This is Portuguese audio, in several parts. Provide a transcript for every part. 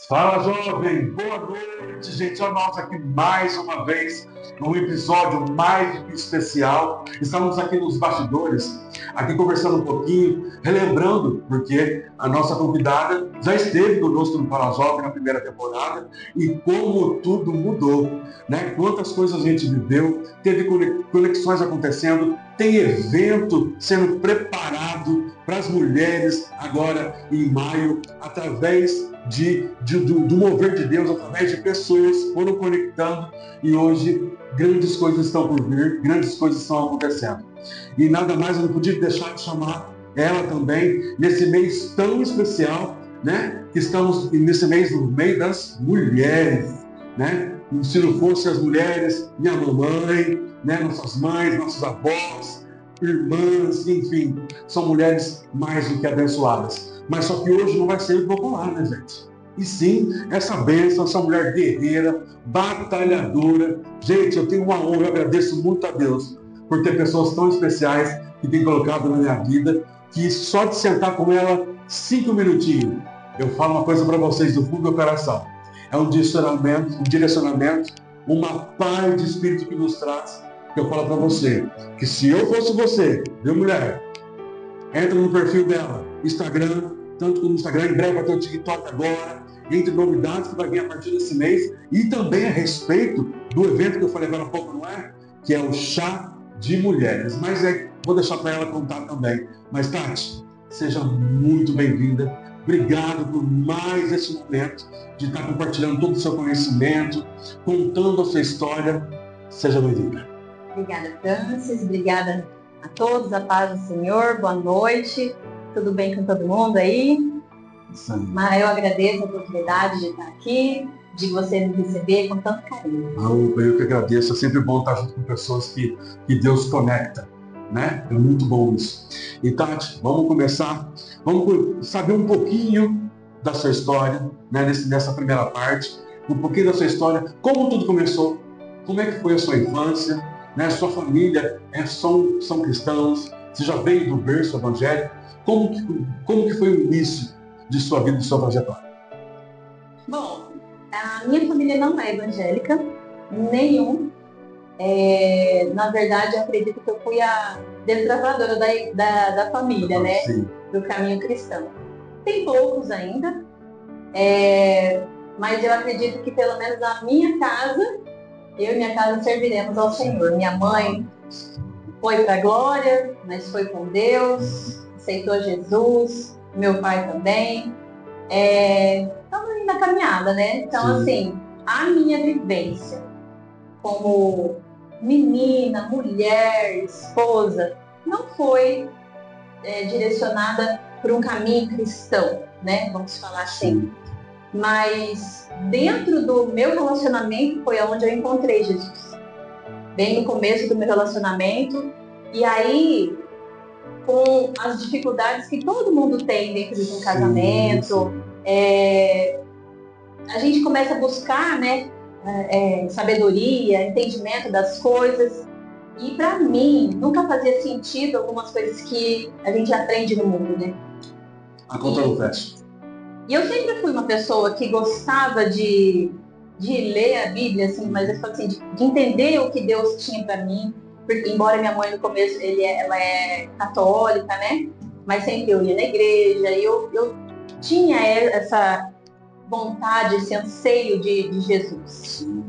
Fala, jovem! Boa noite, gente! Olha nós aqui mais uma vez, num episódio mais especial. Estamos aqui nos bastidores, aqui conversando um pouquinho, relembrando, porque a nossa convidada já esteve conosco no Fala Jovem na primeira temporada, e como tudo mudou, né? Quantas coisas a gente viveu, teve conexões acontecendo, tem evento sendo preparado para as mulheres agora em maio, através do mover de Deus, através de pessoas foram conectando, e hoje grandes coisas estão por vir, grandes coisas estão acontecendo. E nada mais eu não podia deixar de chamar ela também, nesse mês tão especial, né? Que estamos nesse mês no meio das mulheres, né? Se não fossem as mulheres, minha mamãe, né? Nossas mães, nossos avós, irmãs, enfim, são mulheres mais do que abençoadas. Mas só que hoje não vai ser popular, né, gente? E sim, essa bênção, essa mulher guerreira, batalhadora. Gente, eu tenho uma honra, eu agradeço muito a Deus por ter pessoas tão especiais que tem colocado na minha vida, que só de sentar com ela 5 minutinhos, eu falo uma coisa para vocês do fundo do meu coração. É um direcionamento, uma paz de espírito que nos traz, que eu falo para você, que se eu fosse você, viu, mulher? Entra no perfil dela, Instagram, tanto como no Instagram, em breve vai ter o TikTok agora, entre novidades que vai vir a partir desse mês, e também a respeito do evento que eu falei agora há pouco, não é? Que é o Chá de Mulheres. Mas vou deixar para ela contar também. Mas, Tati, seja muito bem-vinda. Obrigado por mais esse momento de estar compartilhando todo o seu conhecimento, contando a sua história. Seja bem-vinda. Obrigada, Francis. Obrigada a todos. A paz do Senhor. Boa noite. Tudo bem com todo mundo aí? Sim. Mas eu agradeço a oportunidade de estar aqui, de você me receber com tanto carinho. Eu que agradeço. É sempre bom estar junto com pessoas que Deus conecta, né? É muito bom isso. E Tati, vamos começar. Vamos saber um pouquinho da sua história, né? Nessa primeira parte. Um pouquinho da sua história. Como tudo começou? Como é que foi a sua infância? Né? Sua família são cristãos? Você já veio do berço evangélico? Como que foi o início de sua vida, de sua trajetória? Bom, a minha família não é evangélica, nenhum. Na verdade, eu acredito que eu fui a desbravadora da família, né? Sim. Do caminho cristão. Tem poucos ainda, mas eu acredito que pelo menos na minha casa, eu e minha casa serviremos ao Senhor. Minha mãe foi para a glória, mas foi com Deus, aceitou Jesus, meu pai também. Estamos indo na caminhada, né? Então, Sim. assim, a minha vivência como menina, mulher, esposa, não foi direcionada por um caminho cristão, né? Vamos falar assim. Sim. Mas dentro do meu relacionamento foi onde eu encontrei Jesus. Bem no começo do meu relacionamento. E aí, com as dificuldades que todo mundo tem dentro de um casamento, a gente começa a buscar, né, sabedoria, entendimento das coisas. E para mim, nunca fazia sentido algumas coisas que a gente aprende no mundo, né? A conta não fecha. E eu sempre fui uma pessoa que gostava de ler a Bíblia, assim, mas eu falo assim, de entender o que Deus tinha para mim. Porque, embora minha mãe no começo, ela é católica, né? Mas sempre eu ia na igreja, e eu tinha essa vontade, esse anseio de Jesus. Sim.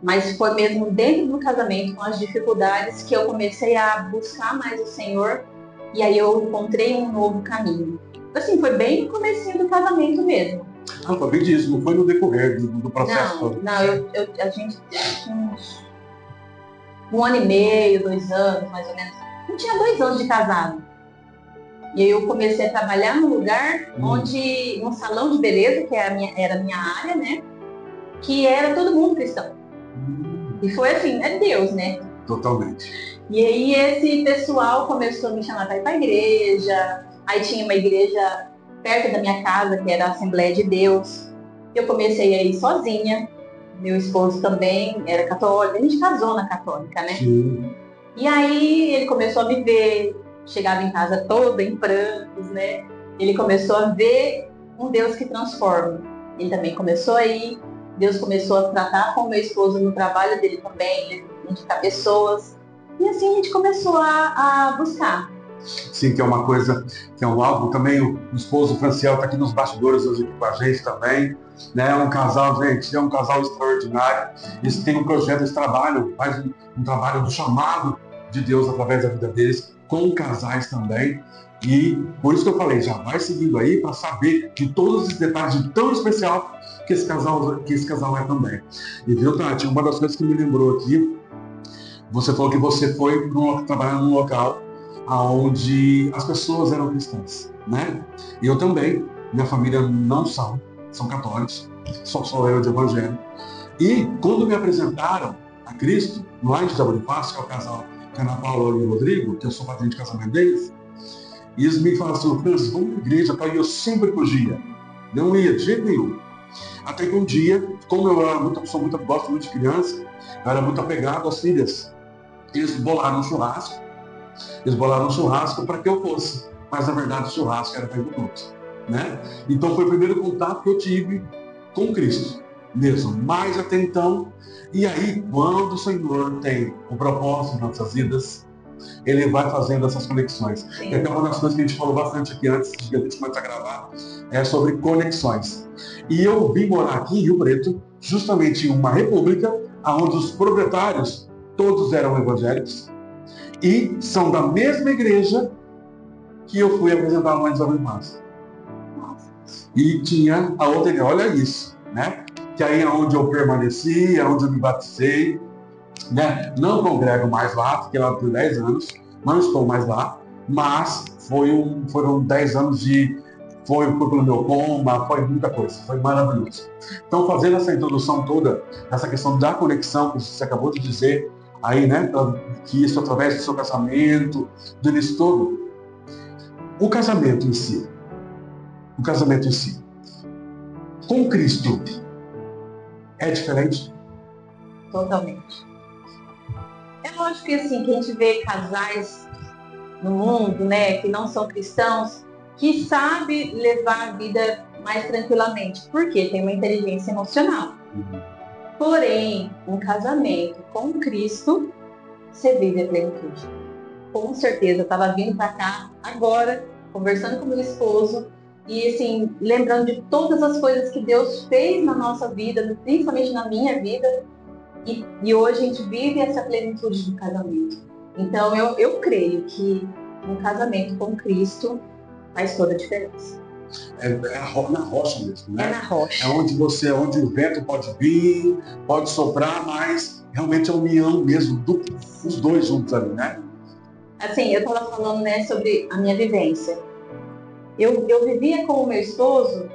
Mas foi mesmo dentro do casamento, com as dificuldades, que eu comecei a buscar mais o Senhor, e aí eu encontrei um novo caminho. Assim, foi bem no comecinho do casamento mesmo. Ah, foi bem disso, não foi no decorrer do processo todo. Não, a gente tinha uns 1 ano e meio, 2 anos, mais ou menos. Não tinha 2 anos de casado. E aí eu comecei a trabalhar num lugar onde, num salão de beleza, que era a minha área, né? Que era todo mundo cristão. E foi assim, é Deus, né? Totalmente. E aí esse pessoal começou a me chamar para ir para a igreja. Aí tinha uma igreja perto da minha casa, que era a Assembleia de Deus. Eu comecei a ir sozinha. Meu esposo também era católico. A gente casou na católica, né? Sim. E aí ele começou a me ver. Chegava em casa toda em prantos, né? Ele começou a ver um Deus que transforma. Ele também começou aí. Deus começou a tratar com o meu esposo no trabalho dele também, ele indicar pessoas. E assim a gente começou a buscar. Sim, que é uma coisa, que é um algo também, o esposo Franciel está aqui nos bastidores hoje aqui com a gente também, né? É um casal, gente, é um casal extraordinário. Eles têm um projeto, eles trabalham, faz um trabalho do chamado de Deus através da vida deles, com casais também. E por isso que eu falei, já vai seguindo aí para saber de todos esses detalhes de tão especial que esse casal é também. E viu, Tati, uma das coisas que me lembrou aqui, você falou que você foi trabalhar num local onde as pessoas eram cristãs, né? E eu também, minha família não são católicos, só sou eu de evangelho. E quando me apresentaram a Cristo, lá em José Bonifácio, que é o casal Ana Paula e o Rodrigo, que eu sou padrinho de casamento deles, e eles me falaram assim, Francis, vamos na igreja, e eu sempre fugia. Não ia, de jeito nenhum. Até que um dia, como eu era gosto muito de criança, eu era muito apegado às filhas. Eles bolaram um churrasco para que eu fosse. Mas, na verdade, o churrasco era para ir pro culto, né? Então, foi o primeiro contato que eu tive com Cristo mesmo. Mas, até então, e aí, quando o Senhor tem o propósito nas nossas vidas, Ele vai fazendo essas conexões. E até uma das coisas que a gente falou bastante aqui antes de a gente começar a gravar é sobre conexões. E eu vim morar aqui em Rio Preto, justamente em uma república, onde os proprietários todos eram evangélicos, e são da mesma igreja que eu fui apresentar no José Bonifácio. E tinha a outra igreja, olha isso, né? Que aí é onde eu permaneci, é onde eu me batizei, né? Não congrego mais lá, fiquei lá por 10 anos, não estou mais lá, mas foram 10 anos foi pelo meu coma, foi muita coisa, foi maravilhoso. Então, fazendo essa introdução toda, essa questão da conexão, que você acabou de dizer, aí, né, que isso através do seu casamento, do início todo. O casamento em si, com Cristo, é diferente? Totalmente. É lógico que assim, que a gente vê casais no mundo, né, que não são cristãos, que sabe levar a vida mais tranquilamente, porque tem uma inteligência emocional. Porém, um casamento com Cristo, você vive a plenitude. Com certeza, eu estava vindo para cá agora, conversando com meu esposo, e assim, lembrando de todas as coisas que Deus fez na nossa vida, principalmente na minha vida, e hoje a gente vive essa plenitude do casamento. Então, eu creio que um casamento com Cristo faz toda a diferença. É na rocha mesmo, né? É na rocha. É onde o vento pode vir, pode soprar, mas realmente é a união mesmo dos dois juntos ali, né? Assim, eu estava falando, né, sobre a minha vivência. Eu vivia com o meu esposo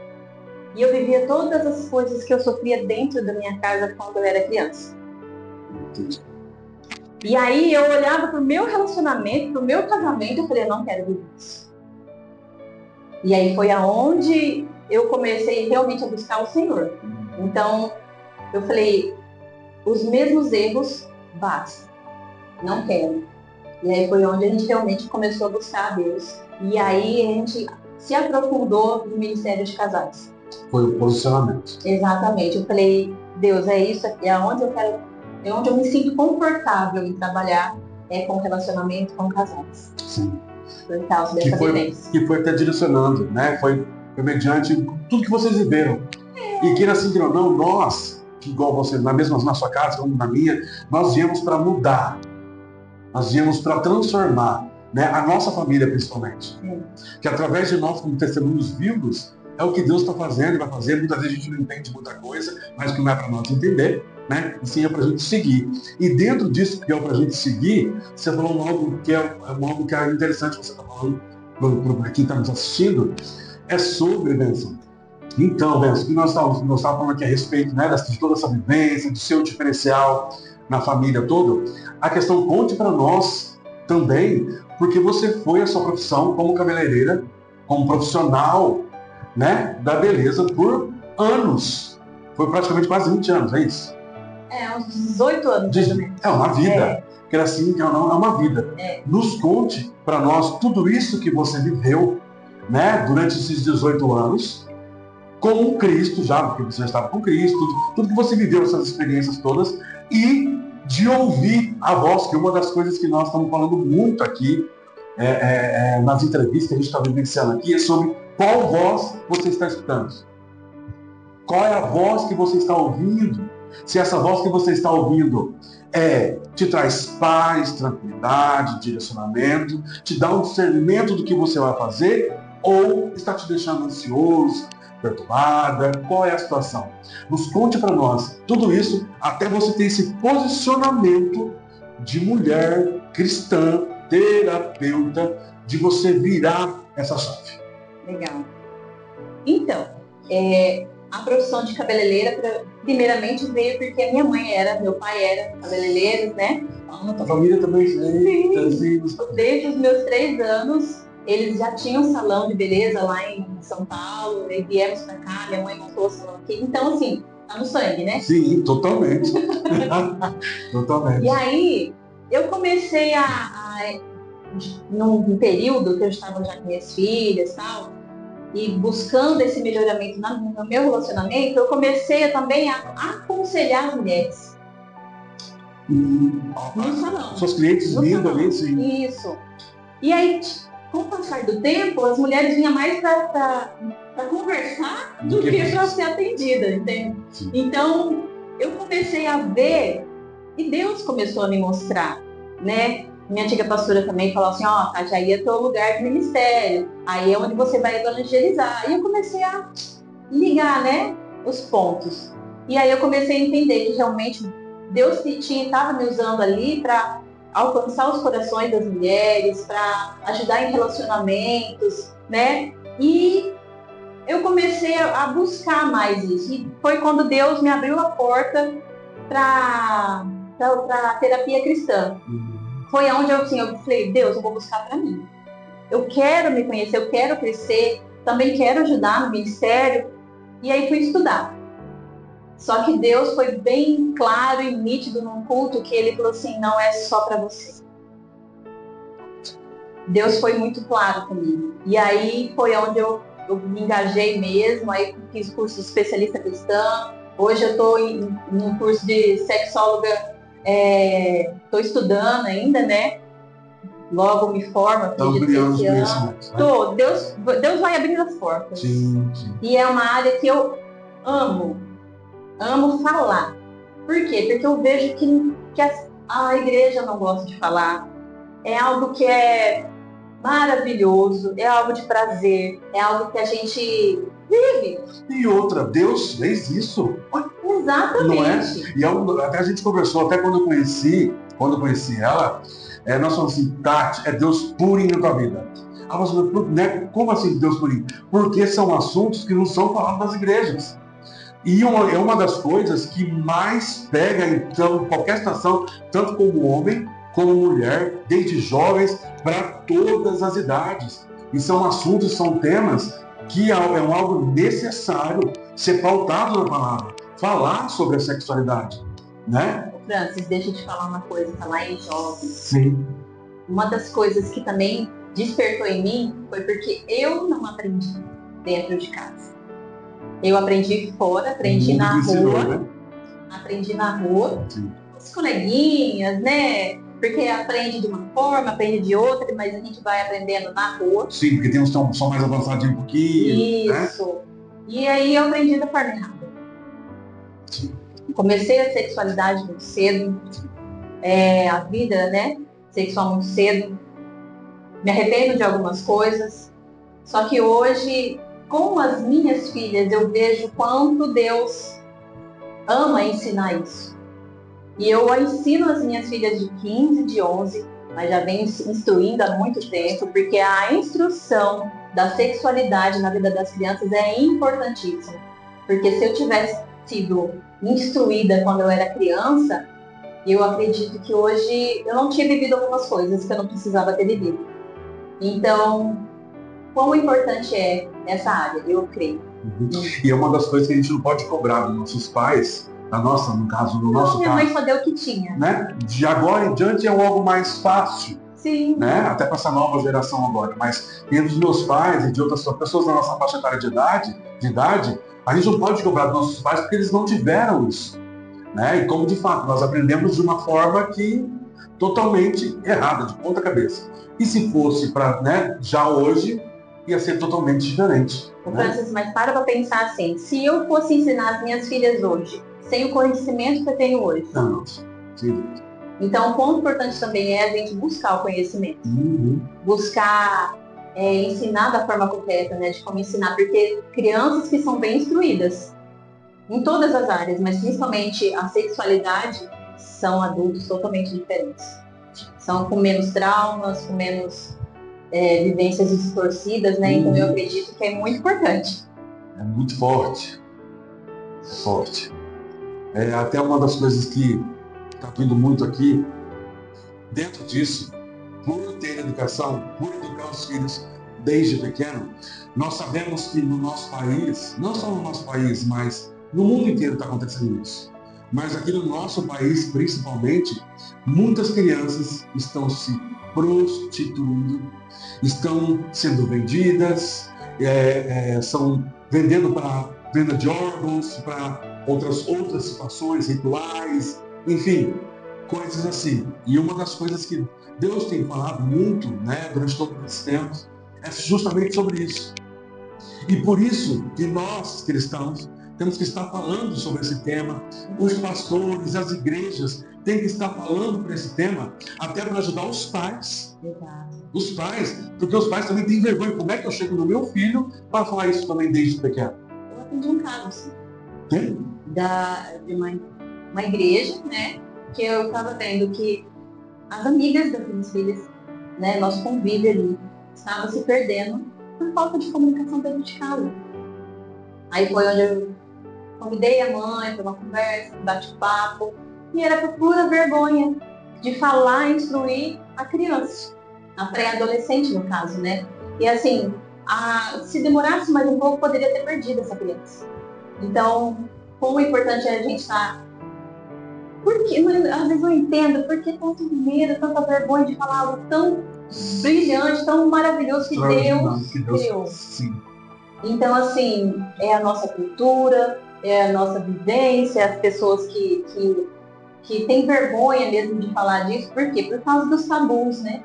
e eu vivia todas as coisas que eu sofria dentro da minha casa quando eu era criança. Entendi. E aí eu olhava pro meu relacionamento, pro meu casamento, eu falei, eu não quero viver isso. E aí foi aonde eu comecei realmente a buscar o Senhor. Então, eu falei, os mesmos erros, basta. Não quero. E aí foi onde a gente realmente começou a buscar a Deus. E aí a gente se aprofundou no Ministério de Casais. Foi o posicionamento. Exatamente. Eu falei, Deus, é isso aqui, é onde eu me sinto confortável em trabalhar com relacionamento com casais. Sim. Por causa dessa vivência. Que foi até direcionando, né? Foi mediante tudo que vocês viveram. E queira assim, queira não, nós, que igual você, na sua casa, como na minha, nós viemos para mudar. Nós viemos para transformar, né? A nossa família, principalmente. Que através de nós, como testemunhos vivos, é o que Deus está fazendo e vai fazer. Muitas vezes a gente não entende muita coisa, mas que não é para nós entender, né? E sim é para a gente seguir. E dentro disso que é para a gente seguir, você falou algo que algo que é interessante que você está falando para quem está nos assistindo, é sobre, Benção. Então, Benção, o que nós estávamos falando aqui a respeito, né, de toda essa vivência, do seu diferencial na família toda, a questão conte para nós também, porque você foi a sua profissão como cabeleireira, como profissional, né, da beleza por anos. Foi praticamente quase 20 anos, é isso? Uns 18 anos. É uma vida. Que era assim, que não é uma vida. Nos conte para nós tudo isso que você viveu, né, durante esses 18 anos, com Cristo, já porque você já estava com Cristo, tudo que você viveu, essas experiências todas, e de ouvir a voz, que é uma das coisas que nós estamos falando muito aqui, nas entrevistas que a gente está vivenciando aqui, é sobre qual voz você está escutando. Qual é a voz que você está ouvindo? Se essa voz que você está ouvindo te traz paz, tranquilidade, direcionamento, te dá um discernimento do que você vai fazer, ou está te deixando ansioso, perturbada? Qual é a situação? Nos conte para nós tudo isso, até você ter esse posicionamento de mulher cristã, terapeuta, de você virar essa chave. Legal. Então, a profissão de cabeleireira, primeiramente, veio porque minha mãe meu pai era cabeleireiro, né? A família também fez. Desde os meus 3 anos, eles já tinham um salão de beleza lá em São Paulo, e viemos pra cá, minha mãe montou o salão aqui. Então, assim, tá no sangue, né? Sim, totalmente. Totalmente. E aí, eu comecei num período que eu estava já com minhas filhas e tal, e buscando esse melhoramento no meu relacionamento, eu comecei também a aconselhar as mulheres. No salão. Seus clientes vindo ali, sim. Isso. E aí, com o passar do tempo, as mulheres vinham mais para conversar do que para ser atendida, entende? Sim. Então, eu comecei a ver, e Deus começou a me mostrar, né? Minha antiga pastora também falou assim, Tati, aí é teu lugar de ministério, aí é onde você vai evangelizar. E eu comecei a ligar, né, os pontos. E aí eu comecei a entender que realmente Deus estava me usando ali para alcançar os corações das mulheres, para ajudar em relacionamentos, né? E eu comecei a buscar mais isso. E foi quando Deus me abriu a porta para a terapia cristã. Foi onde eu falei, Deus, eu vou buscar para mim. Eu quero me conhecer, eu quero crescer, também quero ajudar no ministério. E aí fui estudar. Só que Deus foi bem claro e nítido num culto que ele falou assim, não é só para você. Deus foi muito claro comigo. E aí foi onde eu me engajei mesmo, aí fiz curso de especialista cristã. Hoje eu estou no curso de sexóloga, estou estudando ainda, né? Logo me formo, acredito que esse ano. Deus vai abrindo as portas. Sim. E é uma área que eu amo falar. Por quê? Porque eu vejo que a igreja não gosta de falar. É algo que é maravilhoso, é algo de prazer, é algo que a gente vive. E outra, Deus fez isso. Exatamente. Não é? E até a gente conversou, até quando eu conheci ela, nós falamos assim, Tati, é Deus purinho na tua vida. Ela falou, né? Como assim Deus purinho? Porque são assuntos que não são falados nas igrejas. E é uma das coisas que mais pega, então, qualquer situação, tanto como homem, como mulher, desde jovens, para todas as idades. E são assuntos, são temas que é algo necessário ser pautado na palavra. Falar sobre a sexualidade, né? Francis, deixa eu te falar uma coisa, falar em jovens. Sim. Uma das coisas que também despertou em mim foi porque eu não aprendi dentro de casa. Eu aprendi fora, aprendi na rua, né? Aprendi na rua, sim, com os coleguinhas, né? Porque aprende de uma forma, aprende de outra, mas a gente vai aprendendo na rua. Sim, porque tem uns que são mais avançados um pouquinho. Isso. Né? E aí eu aprendi da forma errada. Sim. Comecei a sexualidade muito cedo, a vida, né, sexual muito cedo. Me arrependo de algumas coisas. Só que hoje, com as minhas filhas, eu vejo quanto Deus ama ensinar isso. E eu ensino as minhas filhas de 15, de 11, mas já venho instruindo há muito tempo, porque a instrução da sexualidade na vida das crianças é importantíssima. Porque se eu tivesse sido instruída quando eu era criança, eu acredito que hoje eu não tinha vivido algumas coisas que eu não precisava ter vivido. Então, quão importante é essa área, eu creio. E é uma das coisas que a gente não pode cobrar dos nossos pais, no nosso caso. Minha mãe só deu o que tinha. Né? De agora em diante é algo mais fácil. Sim. Né? Até para essa nova geração agora. Mas e dos meus pais e de outras pessoas da nossa faixa etária de idade, A gente não pode cobrar dos nossos pais porque eles não tiveram isso. Né? E como de fato nós aprendemos de uma forma que totalmente errada, de ponta cabeça. E se fosse para, né, já hoje, ia ser totalmente diferente. Francis, mas para pensar assim, se eu fosse ensinar as minhas filhas hoje, sem o conhecimento que eu tenho hoje. Não, sim. Então, o ponto importante também é a gente buscar o conhecimento. Buscar ensinar da forma correta, né, de como ensinar, porque crianças que são bem instruídas, em todas as áreas, mas principalmente a sexualidade, são adultos totalmente diferentes. São com menos traumas, com menos vivências distorcidas, né? Então eu acredito que é muito importante. É muito forte. Forte. É até uma das coisas que está vindo muito aqui, dentro disso, por ter educação, por educar os filhos desde pequeno, nós sabemos que no nosso país, não só no nosso país, mas no mundo inteiro está acontecendo isso. Mas aqui no nosso país, principalmente, muitas crianças estão se prostituindo, estão sendo vendidas, são vendendo para venda de órgãos, para outras situações, rituais, enfim, coisas assim. E uma das coisas que Deus tem falado muito, né, durante todo esse tempo, é justamente sobre isso. E por isso que nós, cristãos, temos que estar falando sobre esse tema. Os pastores, as igrejas têm que estar falando por esse tema, até para ajudar os pais. Exato. Os pais, porque os pais também têm vergonha. Como é que eu chego no meu filho para falar isso também desde pequeno? Eu atendi um caso, assim, Tem? de uma igreja, né, que eu estava vendo que as amigas das minhas filhas, né, nosso convívio ali, estava se perdendo por falta de comunicação dentro de casa. Aí foi onde eu convidei a mãe para uma conversa, um bate-papo, e era por pura vergonha de falar e instruir a criança, a pré-adolescente no caso, né? E assim, se demorasse mais um pouco, poderia ter perdido essa criança. Então, como importante é a gente estar... Porque, às vezes eu entendo, por que tanto medo, tanta vergonha de falar algo tão brilhante, tão maravilhoso que Deus criou. Sim. Então, assim, é a nossa cultura, é a nossa vivência, as pessoas que têm vergonha mesmo de falar disso. Por quê? Por causa dos tabus, né?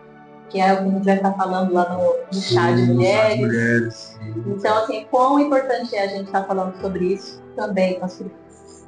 Que é o que a gente vai estar falando lá no chá de mulheres. Então, assim, quão importante é a gente estar falando sobre isso também com as crianças.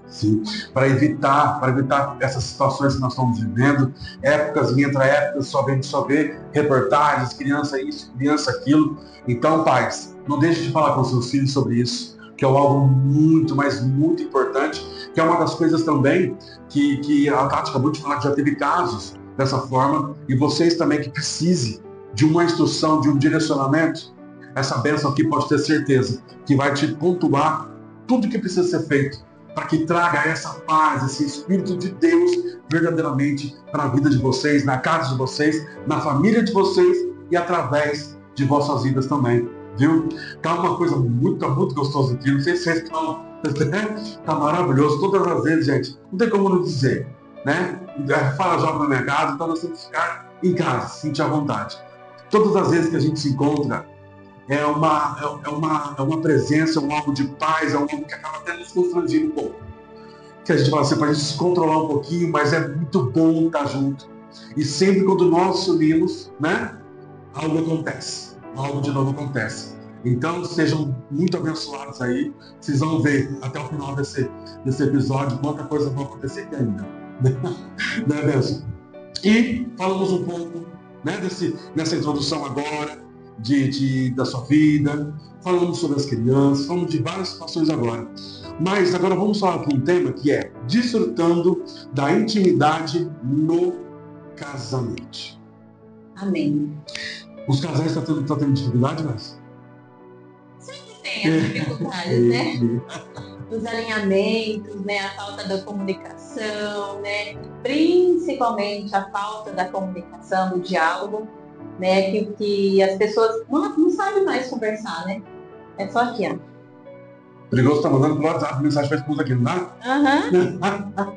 Sim, para evitar essas situações que nós estamos vivendo, épocas e entra épocas, só vê reportagens, criança isso, criança aquilo. Então, pais, não deixe de falar com seus filhos sobre isso, que é algo muito, mas muito importante, que é uma das coisas também que a Tati acabou de falar, que já teve casos dessa forma, e vocês também que precisem de uma instrução, de um direcionamento, essa bênção aqui pode ter certeza que vai te pontuar tudo que precisa ser feito para que traga essa paz, esse Espírito de Deus verdadeiramente para a vida de vocês, na casa de vocês, na família de vocês e através de vossas vidas também, viu? Tá uma coisa muito, muito gostosa aqui, não sei se vocês estão... Tá maravilhoso, todas as vezes, gente, não tem como não dizer, né? Fala joga na minha casa, então nós temos que ficar em casa, sentir à vontade. Todas as vezes que a gente se encontra, é uma presença, é um algo de paz, é um algo que acaba até nos constrangindo um pouco. Que a gente fala assim, para a gente se controlar um pouquinho, mas é muito bom estar junto. E sempre quando nós nos unimos, né, algo acontece, algo de novo acontece. Então sejam muito abençoados aí, vocês vão ver até o final desse episódio quanta coisa vai acontecer aqui ainda. Né, Benção? E falamos um pouco, né, nessa introdução agora, da sua vida, falamos sobre as crianças, falamos de várias situações agora. Mas agora vamos falar de um tema que é desfrutando da intimidade no casamento. Amém. Os casais estão tendo dificuldade, mas? Sempre tem as dificuldades, né? Os alinhamentos, né? A falta da comunicação, né? Principalmente a falta da comunicação, do diálogo. Né, que as pessoas não sabem mais conversar, né? É só aqui, ó. Perigoso tá mandando pro WhatsApp mensagem para a esposa aqui, não dá? Uhum.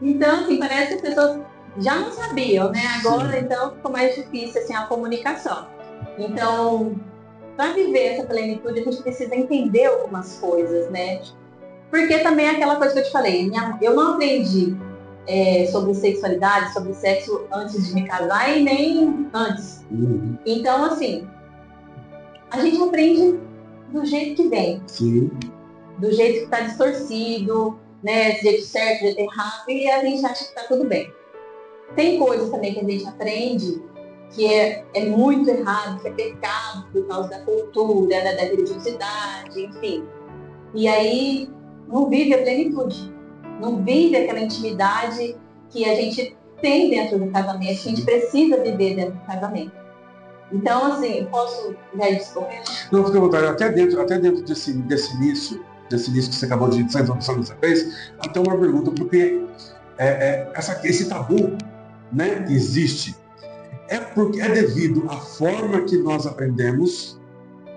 Então, assim, parece que as pessoas já não sabiam, né? Agora, então, ficou mais difícil, assim, a comunicação. Então, para viver essa plenitude, a gente precisa entender algumas coisas, né? Porque também é aquela coisa que eu te falei, eu não aprendi sobre sexualidade, sobre sexo antes de me casar e nem antes. Então, assim, a gente aprende do jeito que vem. Sim. Do jeito que está distorcido, né? Do jeito certo, do jeito errado, e a gente acha que está tudo bem. Tem coisas também que a gente aprende que é muito errado, que é pecado por causa da cultura, né, da religiosidade, enfim. E aí não vive a plenitude, não vive aquela intimidade que a gente tem dentro do casamento, que a gente precisa viver dentro do casamento. Então, assim, eu posso já discorrer? Não, fica à vontade. Até dentro desse início que você acabou de dizer, introdução que você fez, até uma pergunta, porque esse tabu, né, que existe, porque é devido à forma que nós aprendemos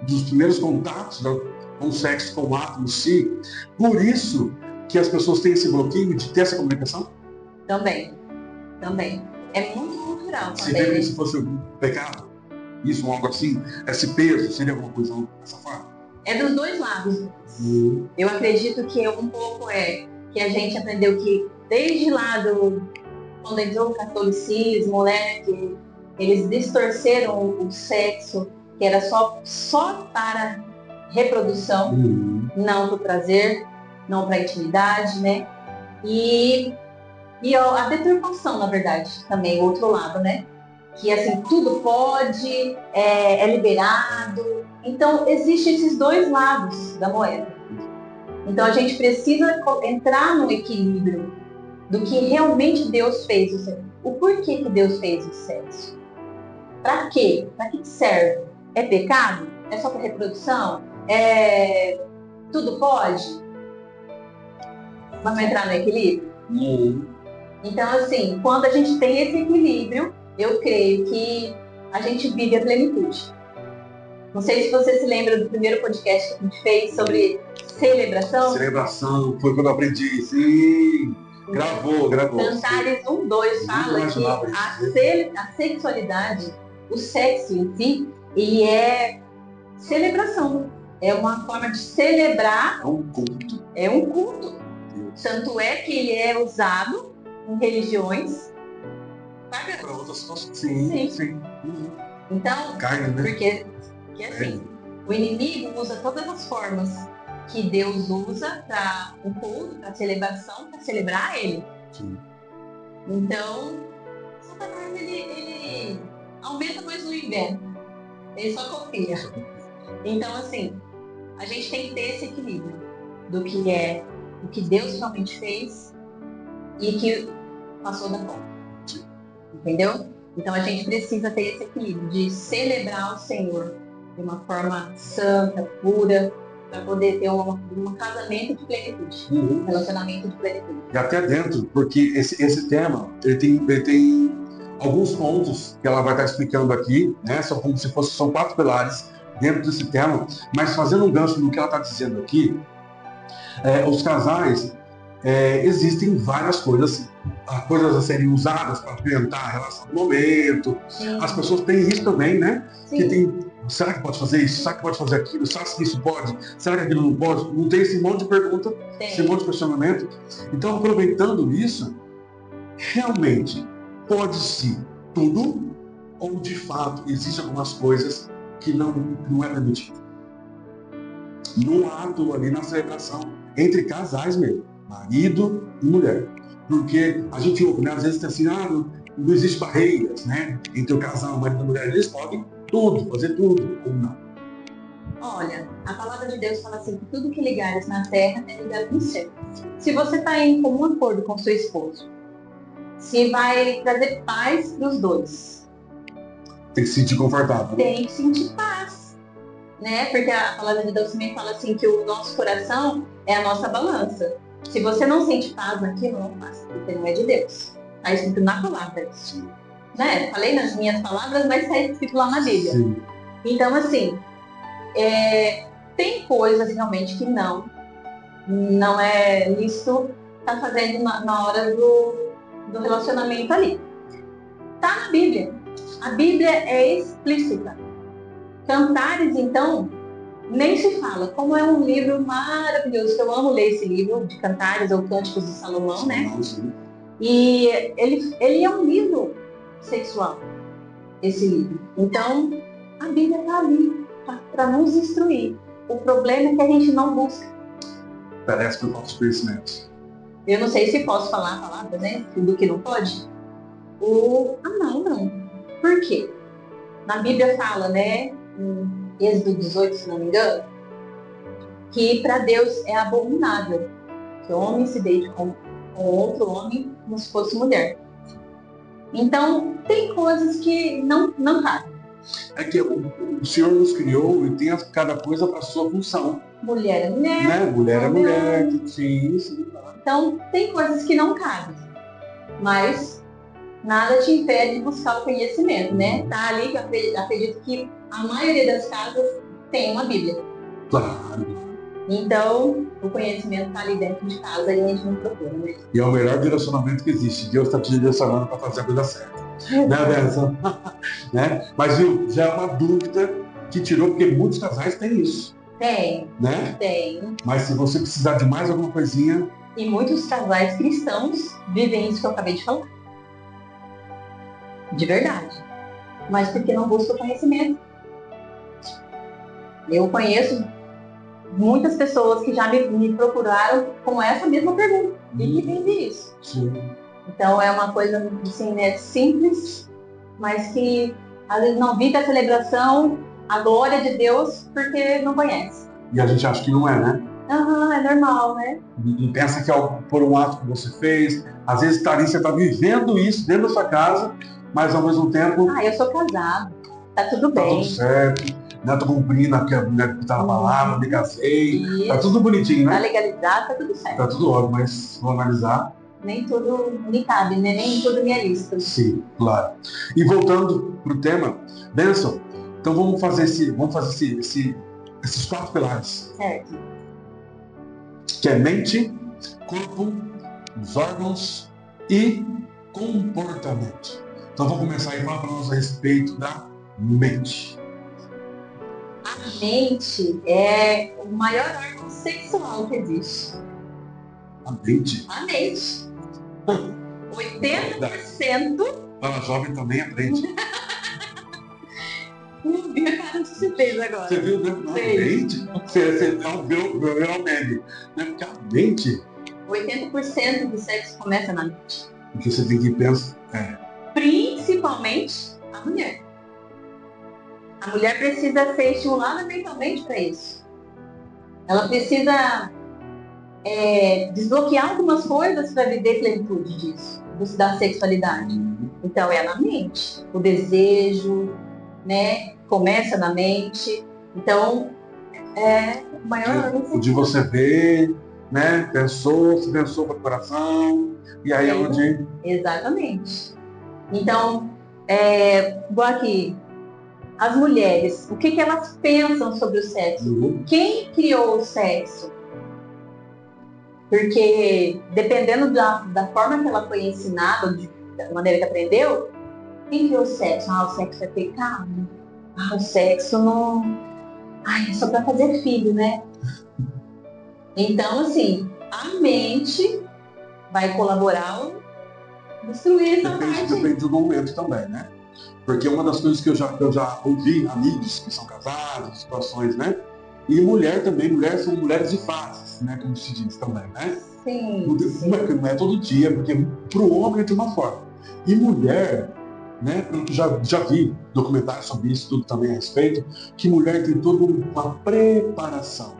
dos primeiros contatos com o sexo, com o ato em si. Por isso que as pessoas têm esse bloqueio de ter essa comunicação? Também. É muito cultural Se também. vê se fosse um pecado, isso, algo assim, esse peso, seria alguma coisa dessa forma? É dos dois lados. Eu acredito que um pouco que a gente aprendeu que desde lá quando entrou o catolicismo, né, que eles distorceram o sexo, que era só para reprodução, não para o prazer, não para a intimidade, né? E a deturpação, na verdade, também, o outro lado, né? Que assim, tudo pode, é liberado. Então, existem esses dois lados da moeda. Então, a gente precisa entrar no equilíbrio do que realmente Deus fez o sexo. O porquê que Deus fez o sexo? Para quê? Para que serve? É pecado? É só para reprodução? Tudo pode? Vamos entrar no equilíbrio? Então, assim, quando a gente tem esse equilíbrio, eu creio que a gente vive a plenitude. Não sei se você se lembra do primeiro podcast que a gente fez sobre celebração. Celebração, foi quando eu aprendi, sim. Gravou. Cantares 1:2 fala que a sexualidade, o sexo em si, ele é celebração. É uma forma de celebrar. É um culto. Tanto é que ele é usado em religiões para outras situações. Sim. Então, carne, né? Porque assim, o inimigo usa todas as formas que Deus usa para um culto, para celebração, para celebrar ele. Sim. Então, Satanás ele aumenta, mas não inventa. Ele só copia. Então, assim, a gente tem que ter esse equilíbrio do que é o que Deus realmente fez e que passou da conta. Entendeu? Então a gente precisa ter esse equilíbrio de celebrar o Senhor de uma forma santa, pura, para poder ter um casamento de plenitude, um relacionamento de plenitude. E até dentro, porque esse tema, ele tem alguns pontos que ela vai estar explicando aqui, né? São como se são 4 pilares dentro desse tema, mas fazendo um gancho no que ela está dizendo aqui, os casais, existem várias coisas a serem usadas para orientar a relação do momento. Sim. As pessoas têm isso também, né? Sim. Que tem, será que pode fazer isso? Será que pode fazer aquilo? Será que isso pode? Será que aquilo não pode? Não tem esse monte de pergunta, esse monte de questionamento. Então, aproveitando isso, realmente pode-se tudo ou de fato existem algumas coisas que não é permitido? No ato ali, na celebração, entre casais mesmo, marido e mulher. Porque a gente ouve, né? Às vezes tem assim, não existe barreiras, né? Entre o casal, o marido e a mulher, eles podem tudo, fazer tudo, ou não. Olha, a palavra de Deus fala assim, que tudo que ligares na terra é ligado no céu. Se você está em comum acordo com seu esposo, se vai trazer paz para os dois. Tem que se sentir confortável. Tem que sentir paz. Né? Porque a palavra de Deus também fala assim que o nosso coração é a nossa balança. Se você não sente paz naquilo, não faça, porque não é de Deus. Está escrito na palavra. Né? Falei nas minhas palavras, mas está escrito lá na Bíblia. Sim. Então, assim, tem coisas realmente que não é lícito estar fazendo na hora do relacionamento ali. Está na Bíblia. A Bíblia é explícita. Cantares, então, nem se fala. Como é um livro maravilhoso, que eu amo ler esse livro de Cantares ou Cânticos de Salomão, né? E ele é um livro sexual, esse livro. Então, a Bíblia está ali para nos instruir. O problema é que a gente não busca. Parece por falta de conhecimento. Eu não sei se posso falar palavras, né? Do que não pode. Não. Por quê? Na Bíblia fala, né? Em Êxodo 18, se não me engano, que para Deus é abominável que o homem se deite com outro homem como se fosse mulher. Então, tem coisas que não cabem. É que o Senhor nos criou e tem cada coisa para sua função. Mulher é mulher. Né? Mulher é mulher. Sim. Então, tem coisas que não cabem. Mas nada te impede de buscar o conhecimento, né? Tá ali que eu acredito que a maioria das casas tem uma Bíblia. Claro. Então, o conhecimento está ali dentro de casa e a gente não procura, né? E é o melhor direcionamento que existe. Deus está te direcionando para fazer a coisa certa. Né, Benção? Né? Mas, viu, já é uma dúvida que tirou, porque muitos casais têm isso. Tem. Né? Tem. Mas se você precisar de mais alguma coisinha... E muitos casais cristãos vivem isso que eu acabei de falar. De verdade. Mas porque não buscam conhecimento. Eu conheço muitas pessoas que já me procuraram com essa mesma pergunta. E que vive isso. Sim. Então é uma coisa assim, né, simples, mas que às vezes não vive a celebração, a glória de Deus, porque não conhece. E a gente acha que não é, né? É normal, né? E pensa que é por um ato que você fez. Às vezes você está vivendo isso dentro da sua casa, mas ao mesmo tempo... eu sou casado, tá tudo bem. Tá tudo certo. Né, tô cumprindo a que tá na palavra, me casei, isso. Tá tudo bonitinho, né? Tá legalizado, tá tudo certo. Tá tudo ótimo, mas vou analisar. Nem tudo me cabe, né? Nem tudo me é lícito. Sim, claro. E voltando pro tema, Benção, então vamos fazer esses 4 pilares. Certo. Que é mente, corpo, os órgãos e comportamento. Então vamos começar a falar para nós a respeito da mente. A mente é o maior órgão sexual que existe. A mente? A mente. 80%. Fala jovem também aprende. Não vi a cara que você fez agora. Você viu, né? A mente? Você não viu o meme. Né? Porque a mente... 80% do sexo começa na mente. Porque você tem que pensar... Principalmente a mulher. A mulher precisa ser estimulada mentalmente para isso. Ela precisa desbloquear algumas coisas para viver plenitude disso, da sexualidade. Então é na mente. O desejo, né, começa na mente. Então é o maior o de você ver, né, pensou para o coração, e aí é onde... Exatamente. Então, igual aqui, as mulheres, o que elas pensam sobre o sexo? Quem criou o sexo? Porque, dependendo da forma que ela foi ensinada, da maneira que aprendeu, quem criou o sexo? O sexo é pecado. O sexo não... é só para fazer filho, né? Então, assim, a mente vai colaborar ou destruir essa parte. Depende do momento também, né? Porque uma das coisas que eu já ouvi amigos que são casados, situações, né? E mulher também, são mulheres de fases, né? Como se diz também, né? Sim. Não é todo dia, porque para o homem tem uma forma. E mulher, né? Eu já vi documentários sobre isso, tudo também a respeito, que mulher tem toda uma preparação.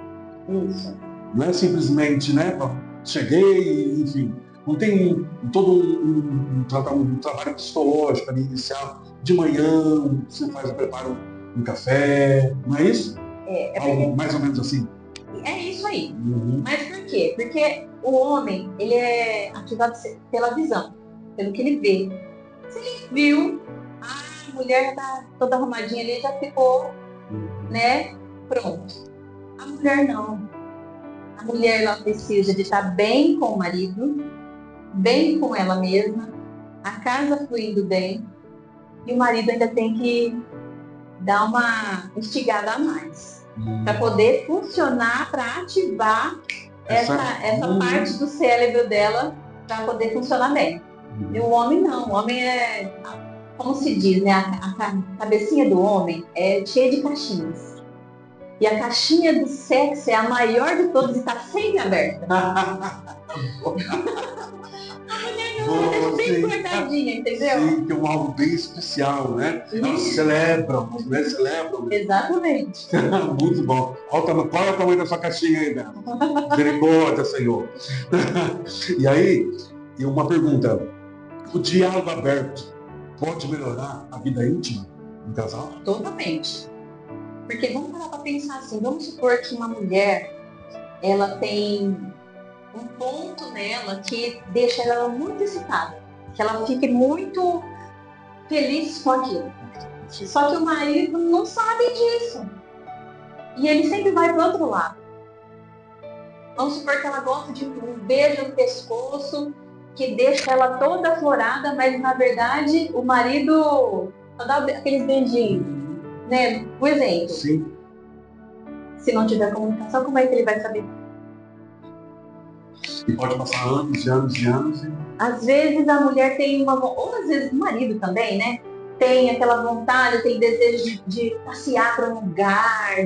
Isso. Não é simplesmente, né? Cheguei, enfim. Não tem todo um trabalho psicológico ali inicial. De manhã, você faz o preparo um café, não é isso? Algo mais ou menos assim. É isso aí. Mas por quê? Porque o homem, ele é ativado pela visão, pelo que ele vê. Se ele viu, a mulher tá toda arrumadinha ali, já ficou, né? Pronto. A mulher não. A mulher, ela precisa de estar bem com o marido, bem com ela mesma, a casa fluindo bem, e o marido ainda tem que dar uma instigada a mais. Para poder funcionar, para ativar essa parte do cérebro dela para poder funcionar bem. E o homem não, o homem é, como se diz, né? A cabecinha do homem é cheia de caixinhas. E a caixinha do sexo é a maior de todas e está sempre aberta. É bem guardadinha, entendeu? Sim, que é algo bem especial, né? Elas celebram, as mulheres celebram. Exatamente. Muito bom. Qual é o tamanho da sua caixinha aí, Beto? Misericórdia, Senhor. E aí, uma pergunta. O diálogo aberto pode melhorar a vida íntima do casal? Totalmente. Porque vamos parar para pensar assim, vamos supor que uma mulher, ela tem um ponto nela que deixa ela muito excitada, que ela fique muito feliz com aquilo. Só que o marido não sabe disso. E ele sempre vai para o outro lado. Vamos supor que ela gosta de um beijo no pescoço, que deixa ela toda aflorada, mas na verdade o marido só dá aqueles beijinhos, né? Por exemplo. Sim. Se não tiver comunicação, como é que ele vai saber? E pode passar anos e anos e anos. Às vezes a mulher tem ou às vezes o marido também, né? Tem aquela vontade, aquele desejo de passear para um lugar,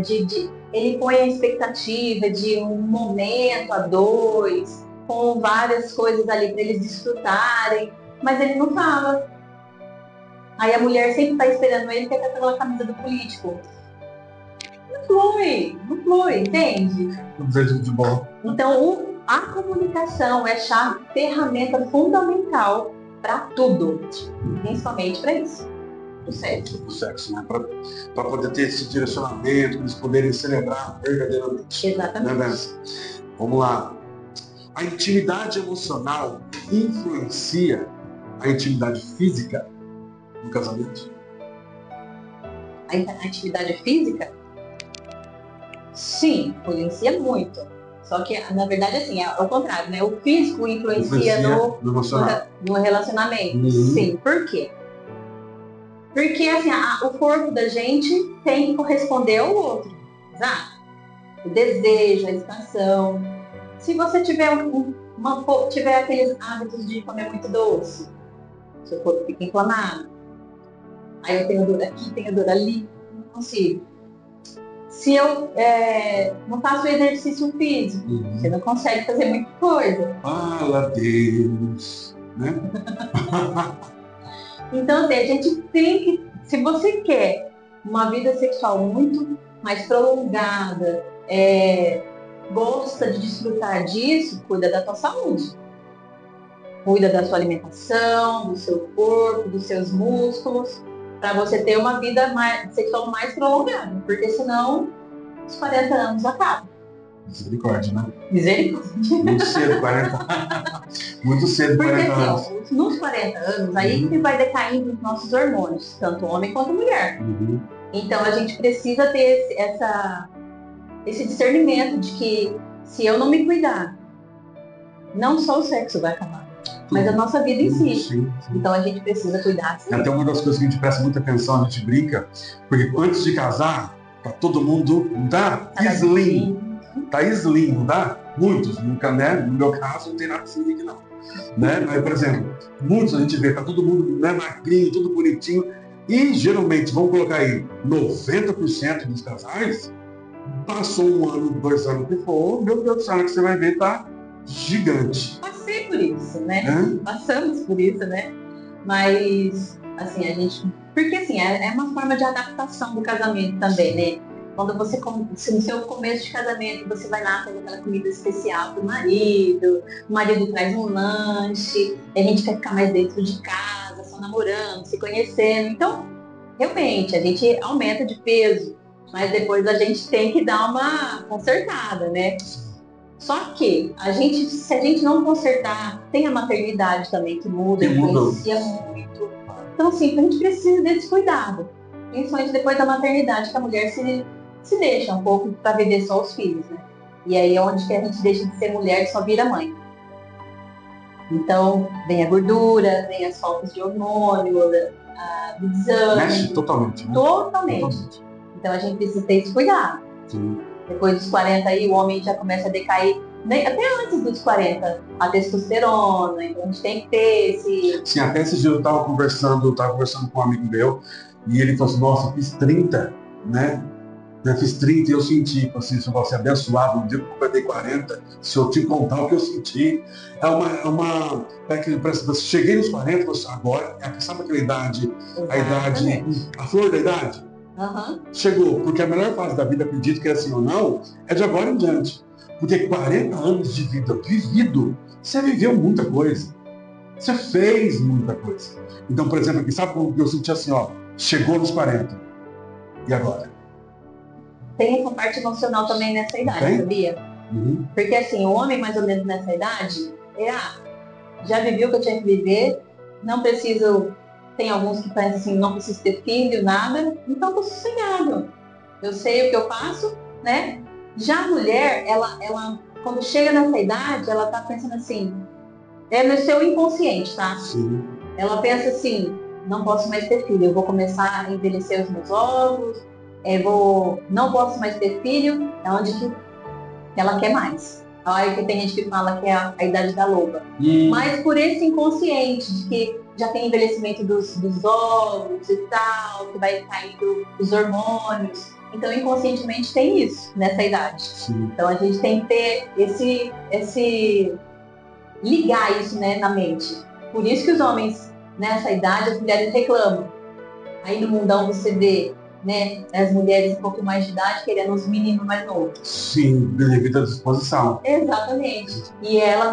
ele põe a expectativa de um momento a dois, com várias coisas ali para eles desfrutarem, mas ele não fala. Aí a mulher sempre está esperando ele que é aquela camisa do político. Não flui, entende? Um desejo de bom. Então, a comunicação é a ferramenta fundamental para tudo, principalmente para isso, o sexo. O sexo, né? Para poder ter esse direcionamento, para eles poderem celebrar verdadeiramente. Exatamente. Né, vamos lá. A intimidade emocional influencia a intimidade física no casamento? A atividade física? Sim, influencia muito. Só que, na verdade, assim, é ao contrário, né? O físico influencia no relacionamento. Uhum. Sim, por quê? Porque, assim, o corpo da gente tem que corresponder ao outro, exato? O desejo, a excitação. Se você tiver tiver aqueles hábitos de comer muito doce, seu corpo fica inflamado. Aí eu tenho dor aqui, tenho dor ali, não consigo. Se eu não faço exercício físico, você não consegue fazer muita coisa. Fala Deus, né? Então, assim, a gente tem que, se você quer uma vida sexual muito mais prolongada, gosta de desfrutar disso, cuida da tua saúde. Cuida da sua alimentação, do seu corpo, dos seus músculos, para você ter uma vida sexual mais prolongada, porque senão os 40 anos acabam. Misericórdia, né? Misericórdia. Muito cedo, 40 Muito cedo, 40 anos. Porque assim, nos 40 anos, aí que vai decaindo os nossos hormônios, tanto homem quanto mulher. Uhum. Então a gente precisa ter esse discernimento de que se eu não me cuidar, não só o sexo vai acabar, mas a nossa vida em si. Sim. Então a gente precisa cuidar. Sim. Até uma das coisas que a gente presta muita atenção, a gente brinca, porque antes de casar, tá todo mundo, não tá? Slim. Tá slim, não tá? Muitos, nunca, né? No meu caso, não tem nada slim aqui não. Né? Mas, por exemplo, muitos a gente vê, tá todo mundo, né, magrinho, tudo bonitinho. E geralmente, vamos colocar aí, 90% dos casais, passou 1 ano, 2 anos que for, meu Deus do céu, que você vai ver, tá gigante. Passei por isso, né? Passamos por isso, né? Mas, assim, a gente... Porque, assim, é uma forma de adaptação do casamento também, né? Quando você, no seu começo de casamento, você vai lá fazer aquela comida especial pro marido, o marido traz um lanche, a gente quer ficar mais dentro de casa, só namorando, se conhecendo. Então, realmente, a gente aumenta de peso, mas depois a gente tem que dar uma consertada, né? Só que, se a gente não consertar, tem a maternidade também que muda, influencia muito. Então, assim, a gente precisa desse cuidado. Principalmente depois da maternidade, que a mulher se deixa um pouco para viver só os filhos, né? E aí é onde que a gente deixa de ser mulher e só vira mãe. Então, vem a gordura, vem as faltas de hormônio, do desânimo. Mexe totalmente, né? Totalmente. Então a gente precisa ter esse cuidado. Sim. Depois dos 40 aí, o homem já começa a decair, até antes dos 40, a testosterona, então a gente tem que ter esse... Sim, até esse dia eu estava conversando com um amigo meu, e ele falou assim, nossa, fiz 30, né? Fiz 30 e eu senti, assim, se eu fosse abençoado, no dia que eu completei 40, se eu te contar o que eu senti, cheguei nos 40, agora, sabe aquela idade, a flor da idade? Uhum. Chegou, porque a melhor fase da vida, acredito que é assim ou não, é de agora em diante. Porque 40 anos de vida vivido, você viveu muita coisa. Você fez muita coisa. Então, por exemplo, aqui, sabe como eu senti assim, ó, chegou nos 40. E agora? Tem essa parte emocional também nessa idade, sabia? Uhum. Porque assim, o homem mais ou menos nessa idade, já vivi o que eu tinha que viver, não preciso... Tem alguns que pensam assim, não preciso ter filho, nada, então estou sossegado. Eu sei o que eu faço, né? Já a mulher, ela quando chega nessa idade, ela tá pensando assim, no seu inconsciente, tá? Sim. Ela pensa assim, não posso mais ter filho, eu vou começar a envelhecer os meus ovos, não posso mais ter filho, é onde que ela quer mais. Olha que tem gente que fala que é a idade da loba. Mas por esse inconsciente de que já tem envelhecimento dos ovos e tal, que vai caindo os hormônios. Então, inconscientemente tem isso nessa idade. Sim. Então, a gente tem que ter ligar isso, né, na mente. Por isso que os homens, nessa idade, as mulheres reclamam. Aí no mundão você vê, né, as mulheres um pouco mais de idade querendo os meninos mais novos. Sim, devido à disposição. Exatamente. E ela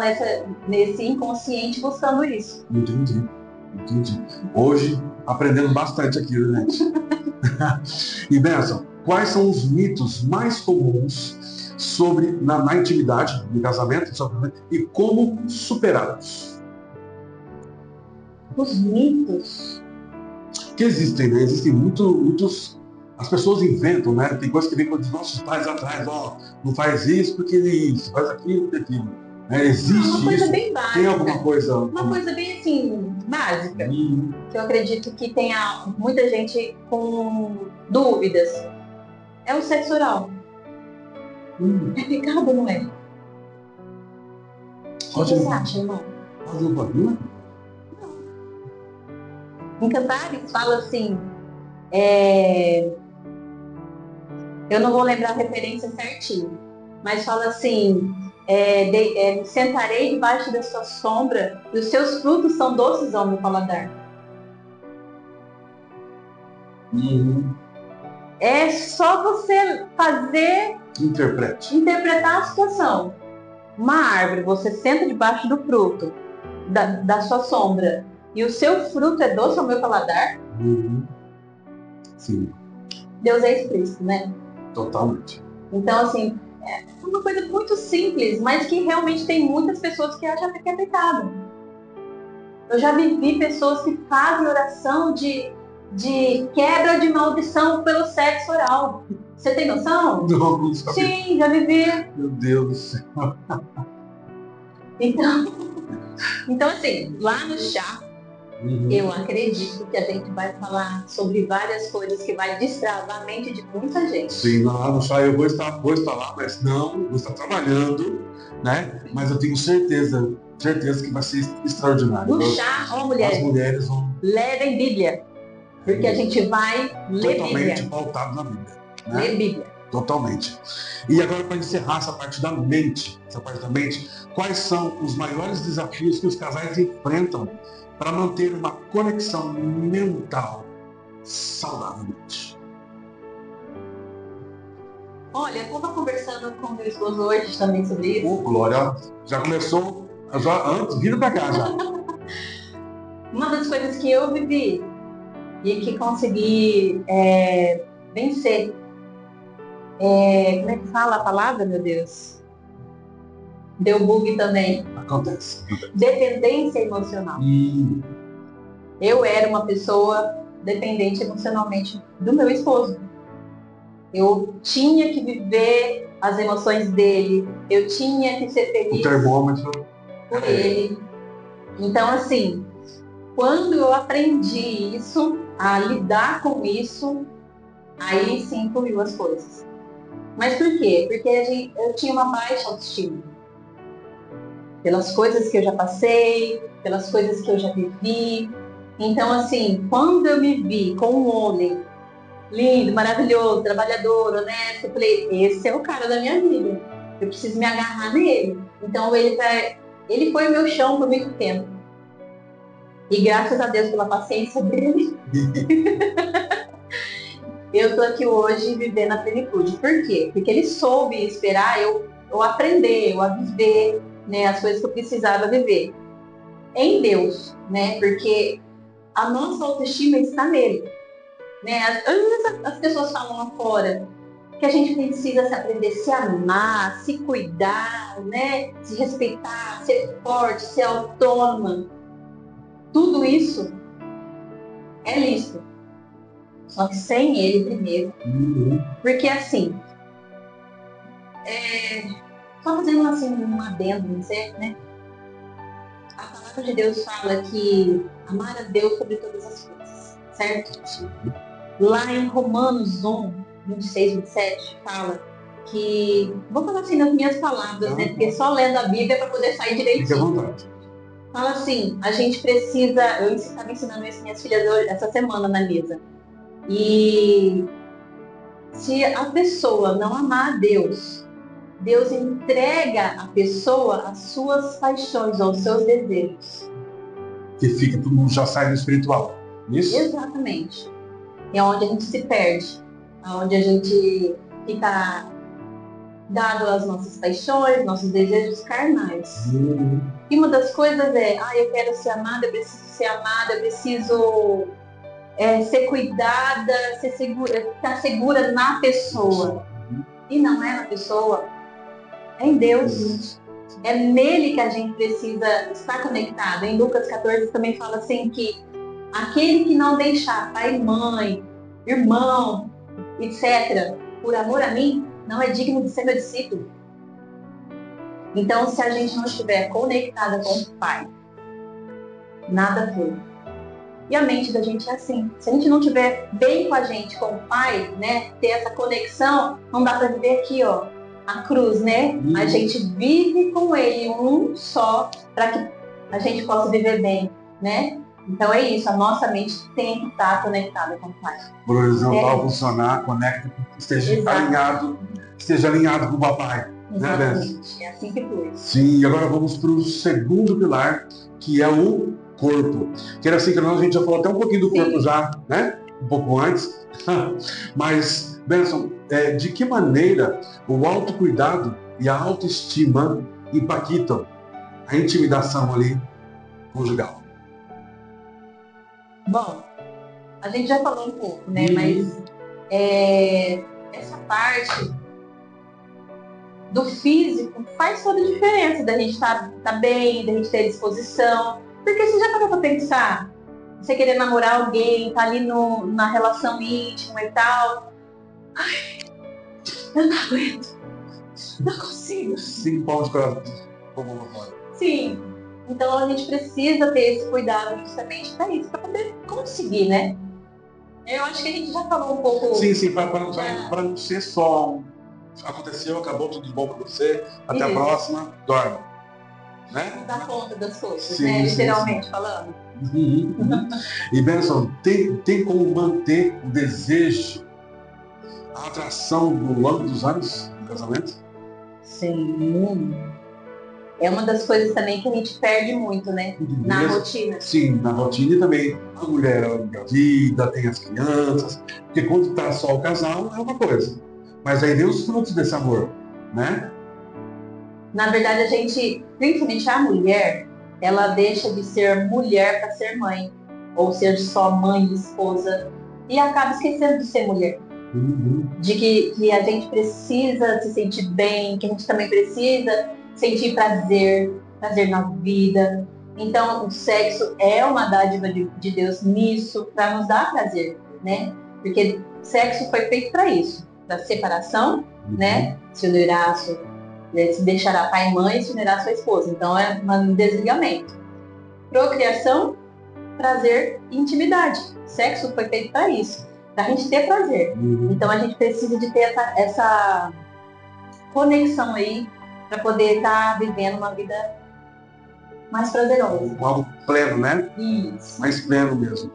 nesse inconsciente buscando isso. Entendi. Hoje, aprendendo bastante aqui, né, gente? E Benção, quais são os mitos mais comuns sobre na intimidade, no casamento, e como superá-los? Os mitos? Que existem, né? Existem muitos... As pessoas inventam, né? Tem coisas que vêm dos nossos pais atrás, ó, não faz isso porque isso, faz aquilo porque aquilo. Existe uma coisa isso? Bem básica. Tem alguma coisa? Uma coisa bem assim, básica. Que eu acredito que tenha muita gente com dúvidas. É o sexo oral. É pecado ou não é? O que você acha, irmão? Em Cantares fala assim, eu não vou lembrar a referência certinho, mas fala assim, sentarei debaixo da sua sombra e os seus frutos são doces ao meu paladar. É só você interpretar a situação. Uma árvore, você senta debaixo do fruto, da sua sombra, e o seu fruto é doce ao meu paladar? Sim. Deus é explícito, né? Totalmente. Então, assim, é uma coisa muito simples, mas que realmente tem muitas pessoas que acham que é pecado. Eu já vi pessoas que fazem oração de quebra de maldição pelo sexo oral. Você tem noção? Não sabia. Sim, já vivi. Meu Deus do céu. Então assim, lá no chá, eu acredito que a gente vai falar sobre várias coisas que vai destravar a mente de muita gente. Sim, lá no chá eu vou estar lá, mas não, vou estar trabalhando, né? Mas eu tenho certeza que vai ser extraordinário. No chá, mulheres, as mulheres vão... levem Bíblia, porque a gente vai ler Bíblia. Totalmente pautado na Bíblia. Né? Ler Bíblia. Totalmente. E agora, para encerrar essa parte da mente, quais são os maiores desafios que os casais enfrentam para manter uma conexão mental saudavelmente? Olha, eu estava conversando com meu esposo hoje também sobre isso. Glória, já começou, antes, vindo para cá já. Uma das coisas que eu vivi e que consegui vencer, como é que fala a palavra, meu Deus? Deu bug também. Acontece. Dependência emocional. Eu era uma pessoa dependente emocionalmente do meu esposo. Eu tinha que viver as emoções dele, eu tinha que ser feliz o termômetro por ele. Então, assim, quando eu aprendi isso, a lidar com isso, aí sim fluiu as coisas. Mas por quê? Porque eu tinha uma baixa autoestima. Pelas coisas que eu já passei, pelas coisas que eu já vivi. Então, assim, quando eu me vi com um homem lindo, maravilhoso, trabalhador, honesto, eu falei, esse é o cara da minha vida. Eu preciso me agarrar nele. Então, ele foi o meu chão por muito tempo. E graças a Deus pela paciência dele, eu tô aqui hoje vivendo a plenitude. Por quê? Porque ele soube esperar eu aprender, eu a viver, né, as coisas que eu precisava viver. Em Deus, né? Porque a nossa autoestima está nele. Né? As pessoas falam lá fora que a gente precisa se aprender a se amar, se cuidar, né? Se respeitar, ser forte, ser autônoma. Tudo isso é lícito. Só que sem ele primeiro. Porque assim, só fazendo assim um adendo, né? A palavra de Deus fala que amar a Deus sobre todas as coisas, certo? Sim. Lá em Romanos 1, 26, 27, fala que, vou falar assim nas minhas palavras, né? Porque só lendo a Bíblia para poder sair direitinho. Fique à vontade. Fala assim, a gente precisa, eu estava ensinando isso às minhas filhas essa semana na mesa. E se a pessoa não amar a Deus, Deus entrega a pessoa às suas paixões, aos seus desejos. Que fica, todo mundo já sai do espiritual. Isso? Exatamente. É onde a gente se perde, onde a gente fica dado às nossas paixões, nossos desejos carnais. E uma das coisas é, eu quero ser amada, eu preciso ser amada, eu preciso ser cuidada, ser segura, estar segura na pessoa. E não é na pessoa, é em Deus. É nele que a gente precisa estar conectado. Em Lucas 14 também fala assim que aquele que não deixar pai e mãe, irmão, etc., por amor a mim, não é digno de ser meu discípulo. Então, se a gente não estiver conectada com o Pai, nada flui. E a mente da gente é assim. Se a gente não estiver bem com a gente, com o Pai, né, ter essa conexão, não dá para viver aqui, ó, a cruz, né? A gente vive com Ele, um só, para que a gente possa viver bem, né? Então é isso, a nossa mente tem que estar conectada com o Pai. Por horizontal funcionar, conecta, esteja alinhado com o papai. Exatamente, né? É assim que flui. Sim, e agora vamos para o segundo pilar, que é o corpo. Que era assim que a gente já falou até um pouquinho do corpo já, né? Um pouco antes. Mas, Benson, de que maneira o autocuidado e a autoestima impactam a intimidação ali conjugal? Bom, a gente já falou um pouco, né? Mas essa parte do físico faz toda a diferença da gente estar bem, da gente ter disposição. Porque você já parou para pensar, você querer namorar alguém, tá ali na relação íntima e tal. Ai, eu não aguento. Não consigo. 5 pau de coração. Sim. Então a gente precisa ter esse cuidado justamente para isso, para poder conseguir, né? Eu acho que a gente já falou um pouco. Sim, para não ser só aconteceu, acabou, tudo bom para você, até a próxima, dorme. Né? Não dá conta das coisas, sim, né? Literalmente sim. falando. E Benson, tem como manter o desejo, a atração ao longo dos anos do casamento? Sim. É uma das coisas também que a gente perde muito, né? Na rotina. Sim, na rotina e também a mulher engravida, tem as crianças, porque quando está só o casal é uma coisa. Mas aí vem os frutos desse amor, né? Na verdade, a gente, principalmente a mulher, ela deixa de ser mulher para ser mãe. Ou ser só mãe e esposa. E acaba esquecendo de ser mulher. De que a gente precisa se sentir bem, que a gente também precisa sentir prazer na vida. Então, o sexo é uma dádiva de Deus nisso, para nos dar prazer, né? Porque sexo foi feito para isso, para separação, né? Se unirá, se deixará pai e mãe, se unirá sua esposa. Então, é um desligamento. Procriação prazer e intimidade. Sexo foi feito para isso, para a gente ter prazer. Então a gente precisa de ter essa conexão aí para poder estar vivendo uma vida mais prazerosa. Algo pleno, né? Isso. Mais pleno mesmo.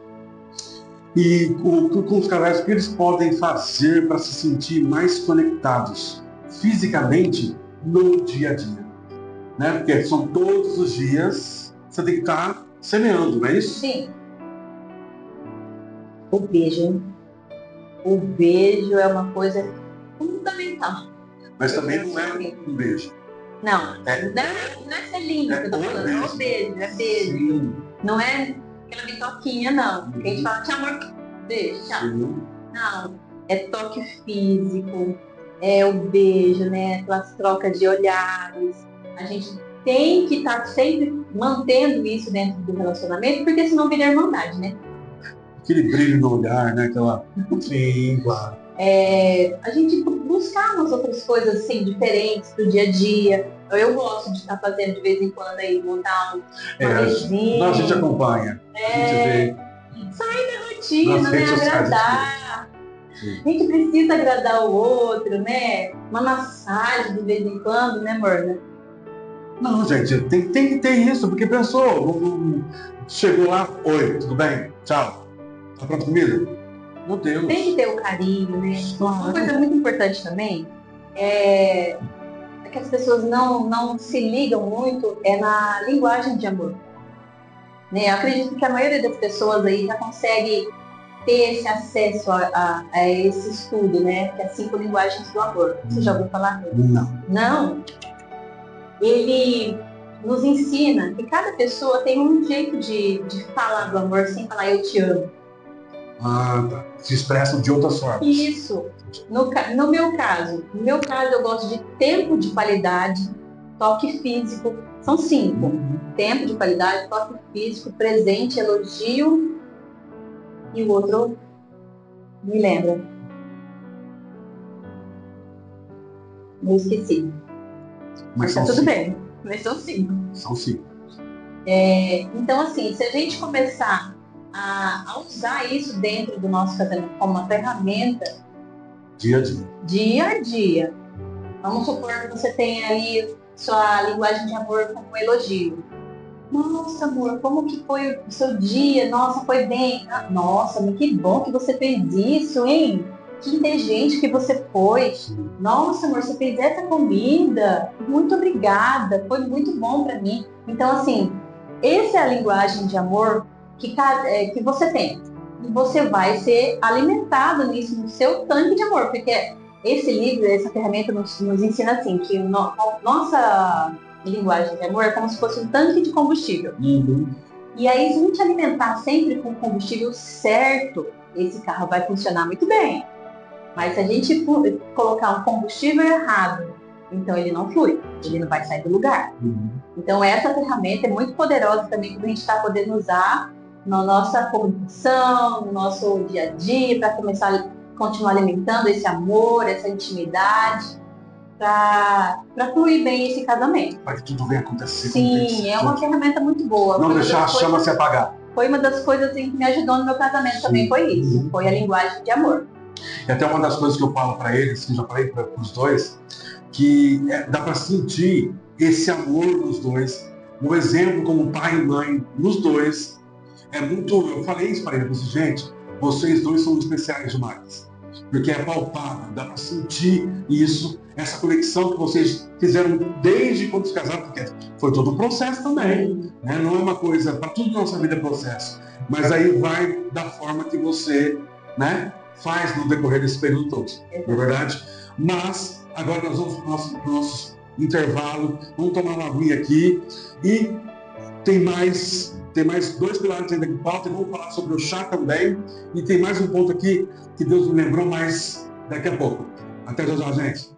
E com os casais, o que eles podem fazer para se sentir mais conectados fisicamente no dia a dia? Né? Porque são todos os dias, você tem que estar semeando, não é isso? Sim. O beijo, hein? O beijo é uma coisa fundamental. Mas também não é um beijo. Não, não é selinho que eu tô falando, é o beijo, é beijo. Sim. Não é aquela bitoquinha, não. Porque a gente fala, tchau, amor, beijo, tchau. Sim. Não, é toque físico, é o beijo, né? Aquelas trocas de olhares. A gente tem que estar sempre mantendo isso dentro do relacionamento, porque senão vira irmandade, né? Aquele brilho no olhar, né? Aquela... Sim, claro. A gente buscar umas outras coisas assim, diferentes do dia a dia. Eu gosto de estar fazendo de vez em quando aí, montar uma mesinha. A gente acompanha. A gente vê. Sair da rotina, Nas né? redes sociais, Agradar. A gente precisa agradar o outro, né? Uma massagem de vez em quando, né, amor? Não, gente, tem que ter isso, porque pensou, chegou lá, oi, tudo bem? Tchau. Tá pronto comida? Meu Deus. Tem que ter o carinho, né? Uma Claro. coisa muito importante também é que as pessoas não se ligam muito na linguagem de amor. Né? Eu acredito que a maioria das pessoas aí já consegue ter esse acesso a esse estudo, né? Que é 5 linguagens do amor. Você já ouviu falar dele? Não. Não. Ele nos ensina que cada pessoa tem um jeito de falar do amor sem falar eu te amo. Ah, tá. Se expressam de outras formas. Isso. No meu caso eu gosto de tempo de qualidade, toque físico. São 5. Tempo de qualidade, toque físico, presente, elogio e o outro me lembra. Eu esqueci. Mas Tá são tudo 5. bem. Mas são 5. São 5. Então, assim, se a gente começar a usar isso dentro do nosso casamento como uma ferramenta, Dia a dia. dia a dia, vamos supor que você tenha aí sua linguagem de amor como um elogio. Nossa, amor, como que foi o seu dia? Nossa, foi bem. Nossa, mas que bom que você fez isso, hein? Que inteligente que você foi. Nossa, amor, você fez essa comida. Muito obrigada. Foi muito bom pra mim. Então, assim, essa é a linguagem de amor que você tem. E você vai ser alimentado nisso, no seu tanque de amor. Porque esse livro, essa ferramenta nos ensina assim, que nossa linguagem de amor é como se fosse um tanque de combustível. E aí, se a gente alimentar sempre com o combustível certo, esse carro vai funcionar muito bem. Mas se a gente colocar um combustível errado, então ele não flui, ele não vai sair do lugar. Então essa ferramenta é muito poderosa também que a gente está podendo usar na nossa comunicação, no nosso dia a dia, para começar a continuar alimentando esse amor, essa intimidade, para fluir bem esse casamento. Para que tudo venha acontecer. Sim, é uma ferramenta muito boa. Não deixar a chama se apagar. Foi uma das coisas assim, que me ajudou no meu casamento também, foi isso. Foi a linguagem de amor. E até uma das coisas que eu falo para eles, que eu já falei para os dois, que dá para sentir esse amor nos dois, um exemplo como pai e mãe nos dois. É muito, eu falei isso para eles, gente, vocês dois são especiais demais, porque é palpável, dá para sentir isso, essa conexão que vocês fizeram desde quando se casaram, porque foi todo um processo também, né? Não é uma coisa, para tudo na nossa vida é processo, mas aí vai da forma que você, né, faz no decorrer desse período todo, não é verdade? Mas agora nós vamos para o nosso intervalo, vamos tomar uma aguinha aqui e tem mais 2 pilares ainda que pauta e vamos falar sobre o chá também e tem mais um ponto aqui que Deus me lembrou mais daqui a pouco. Até já, gente.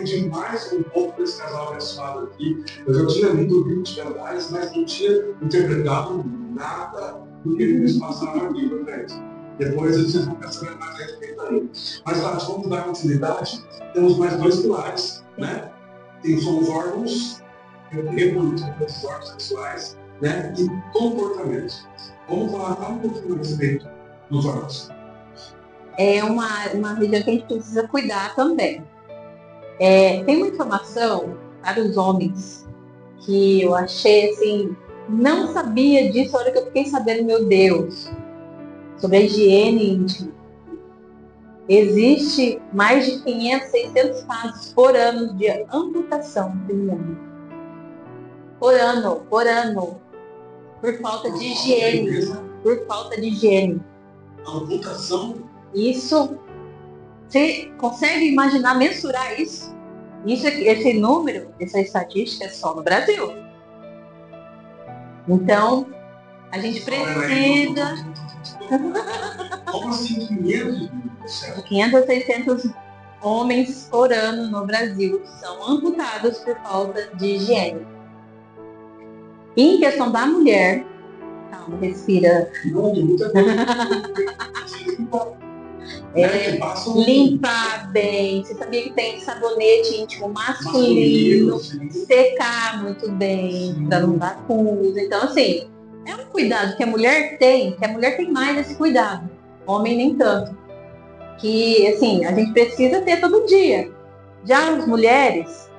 aprendi mais um pouco desse casal abençoado aqui. Eu já tinha lido o livro de verdades, mas não tinha interpretado nada do que eles passaram aqui para gente. Depois vocês vão saber mais a respeito aí. Mas lá, vamos dar continuidade. Temos mais dois pilares, né? São os órgãos reprodutivos, os órgãos sexuais, né? E comportamento. Vamos falar um pouquinho a respeito dos órgãos. É uma região que a gente precisa cuidar também. Tem uma informação para os homens que eu achei assim, não sabia disso, a hora que eu fiquei sabendo, meu Deus, sobre a higiene íntima. Existe mais de 500, 600 casos por ano de amputação feminina. Por ano. Por falta de higiene. Por falta de higiene. Amputação? Isso, você consegue imaginar, mensurar isso? Esse número, essa estatística é só no Brasil. Então, a gente precisa... Como assim 500? 500 a 600 homens por ano no Brasil são amputados por falta de higiene. E em questão da mulher, calma, respira. Limpar bem. Você sabia que tem sabonete íntimo masculino, secar muito bem, para não dar pus. Então, assim, é um cuidado que a mulher tem mais esse cuidado. Homem nem tanto. Que, assim, a gente precisa ter todo dia. Já as mulheres,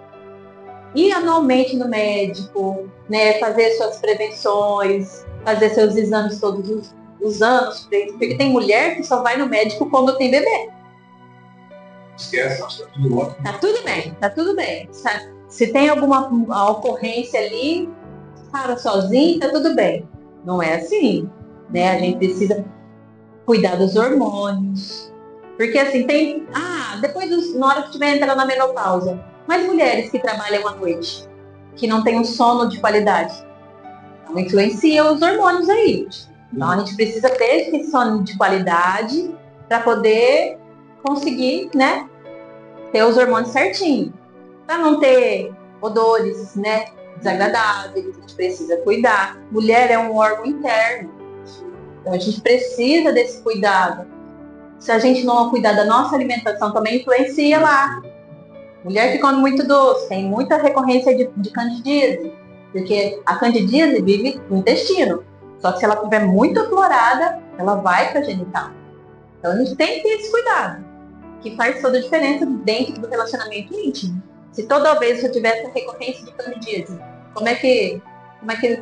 ir anualmente no médico, né, fazer suas prevenções, fazer seus exames todos os anos, porque tem mulher que só vai no médico quando tem bebê. Esquece, acho que tá tudo ótimo. Tá tudo bem. Se tem alguma ocorrência ali, para sozinho, tá tudo bem. Não é assim, né? A gente precisa cuidar dos hormônios. Porque assim, depois na hora que estiver entrando na menopausa, mas mulheres que trabalham à noite, que não têm um sono de qualidade, então influencia os hormônios aí. Então a gente precisa ter esse sono de qualidade para poder conseguir, né, ter os hormônios certinho. Para não ter odores, né, desagradáveis, a gente precisa cuidar. Mulher é um órgão interno, então a gente precisa desse cuidado. Se a gente não cuidar da nossa alimentação, também influencia lá. Mulher que come muito doce, tem muita recorrência de candidíase, porque a candidíase vive no intestino. Só que se ela estiver muito aflorada, ela vai para a genital. Então a gente tem que ter esse cuidado, que faz toda a diferença dentro do relacionamento íntimo. Se toda vez eu tiver essa recorrência de candidíase, como é que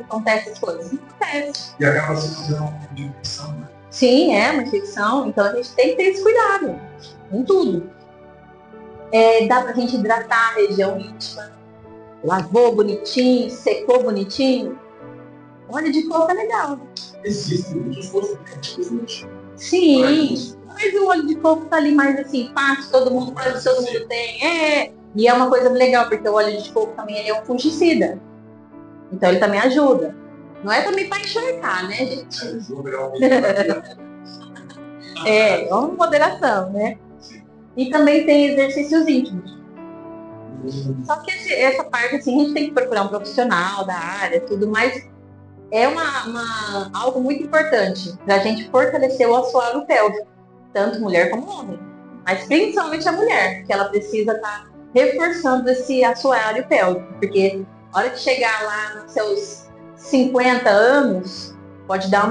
acontece as coisas? Não acontece. E acaba se fazendo uma infecção, né? Sim, é uma infecção. Então a gente tem que ter esse cuidado em tudo. Dá pra gente hidratar a região íntima. Lavou bonitinho, secou bonitinho. Óleo de coco é legal. Existem muitos cosméticos, né? Sim, mas o óleo de coco tá ali mais assim, fácil, todo mundo tem. E é uma coisa legal, porque o óleo de coco também ele é um fungicida. Então ele também ajuda. Não é também para encharcar, né, gente? Uma moderação, né? E também tem exercícios íntimos. Só que essa parte, assim, a gente tem que procurar um profissional da área, tudo, mas é algo muito importante para a gente fortalecer o assoalho pélvico, tanto mulher como homem. Mas principalmente a mulher, que ela precisa estar reforçando esse assoalho pélvico, porque a hora de chegar lá nos seus 50 anos, pode dar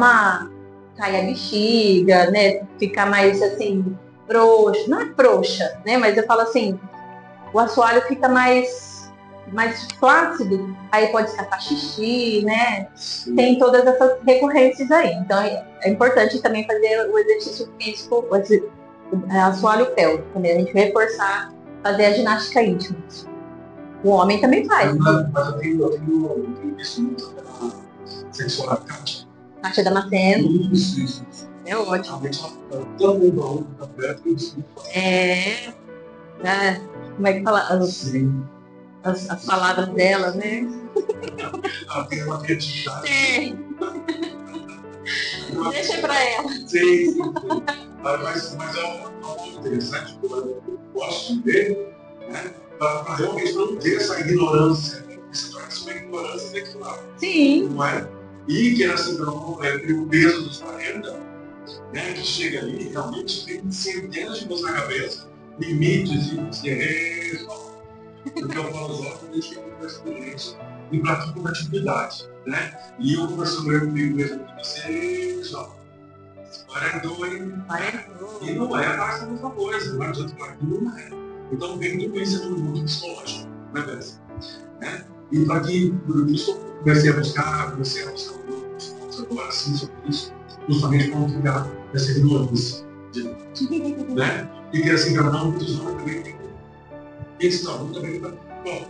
cair a bexiga, né? Ficar mais assim, frouxa. Não é frouxa, né? Mas eu falo assim, o assoalho fica mais flácido, aí pode escapar xixi, né? Sim. Tem todas essas recorrências aí. Então é importante também fazer o exercício físico, o assoalho pélvico, né? A gente reforçar, fazer a ginástica íntima. O homem também faz. Mas eu tenho visto muito pela sexual Kátia. Kátia Damasceno. Isso. É ótimo. Todo mundo tá perto disso. Como é que fala? As palavras dela, né? Ela tem uma criatividade. Deixa pra ela. Sim. Mas é um interessante, eu gosto de ver, né? para realmente não ter essa ignorância, né? Isso torna-se uma ignorância sexual. Sim. Não é? E que assim, não é o peso dos 40, né, que chega ali, realmente tem centenas de coisas na cabeça, limites de resolve. Porque eu falo os outros, a gente tem muita experiência e pratica uma atividade, né? E eu conversando comigo mesmo com vocês, ó, 42, e não é mais a mesma coisa, não adianta falar que não é. Então vem tudo isso no mundo psicológico, né, Bessa? Né? E para que, por isso, eu comecei a buscar grupos agora sim sobre isso, justamente para não ficar nessa ignorância, né? E que assim, cada um dos homens também tem esse tabu também. Bom,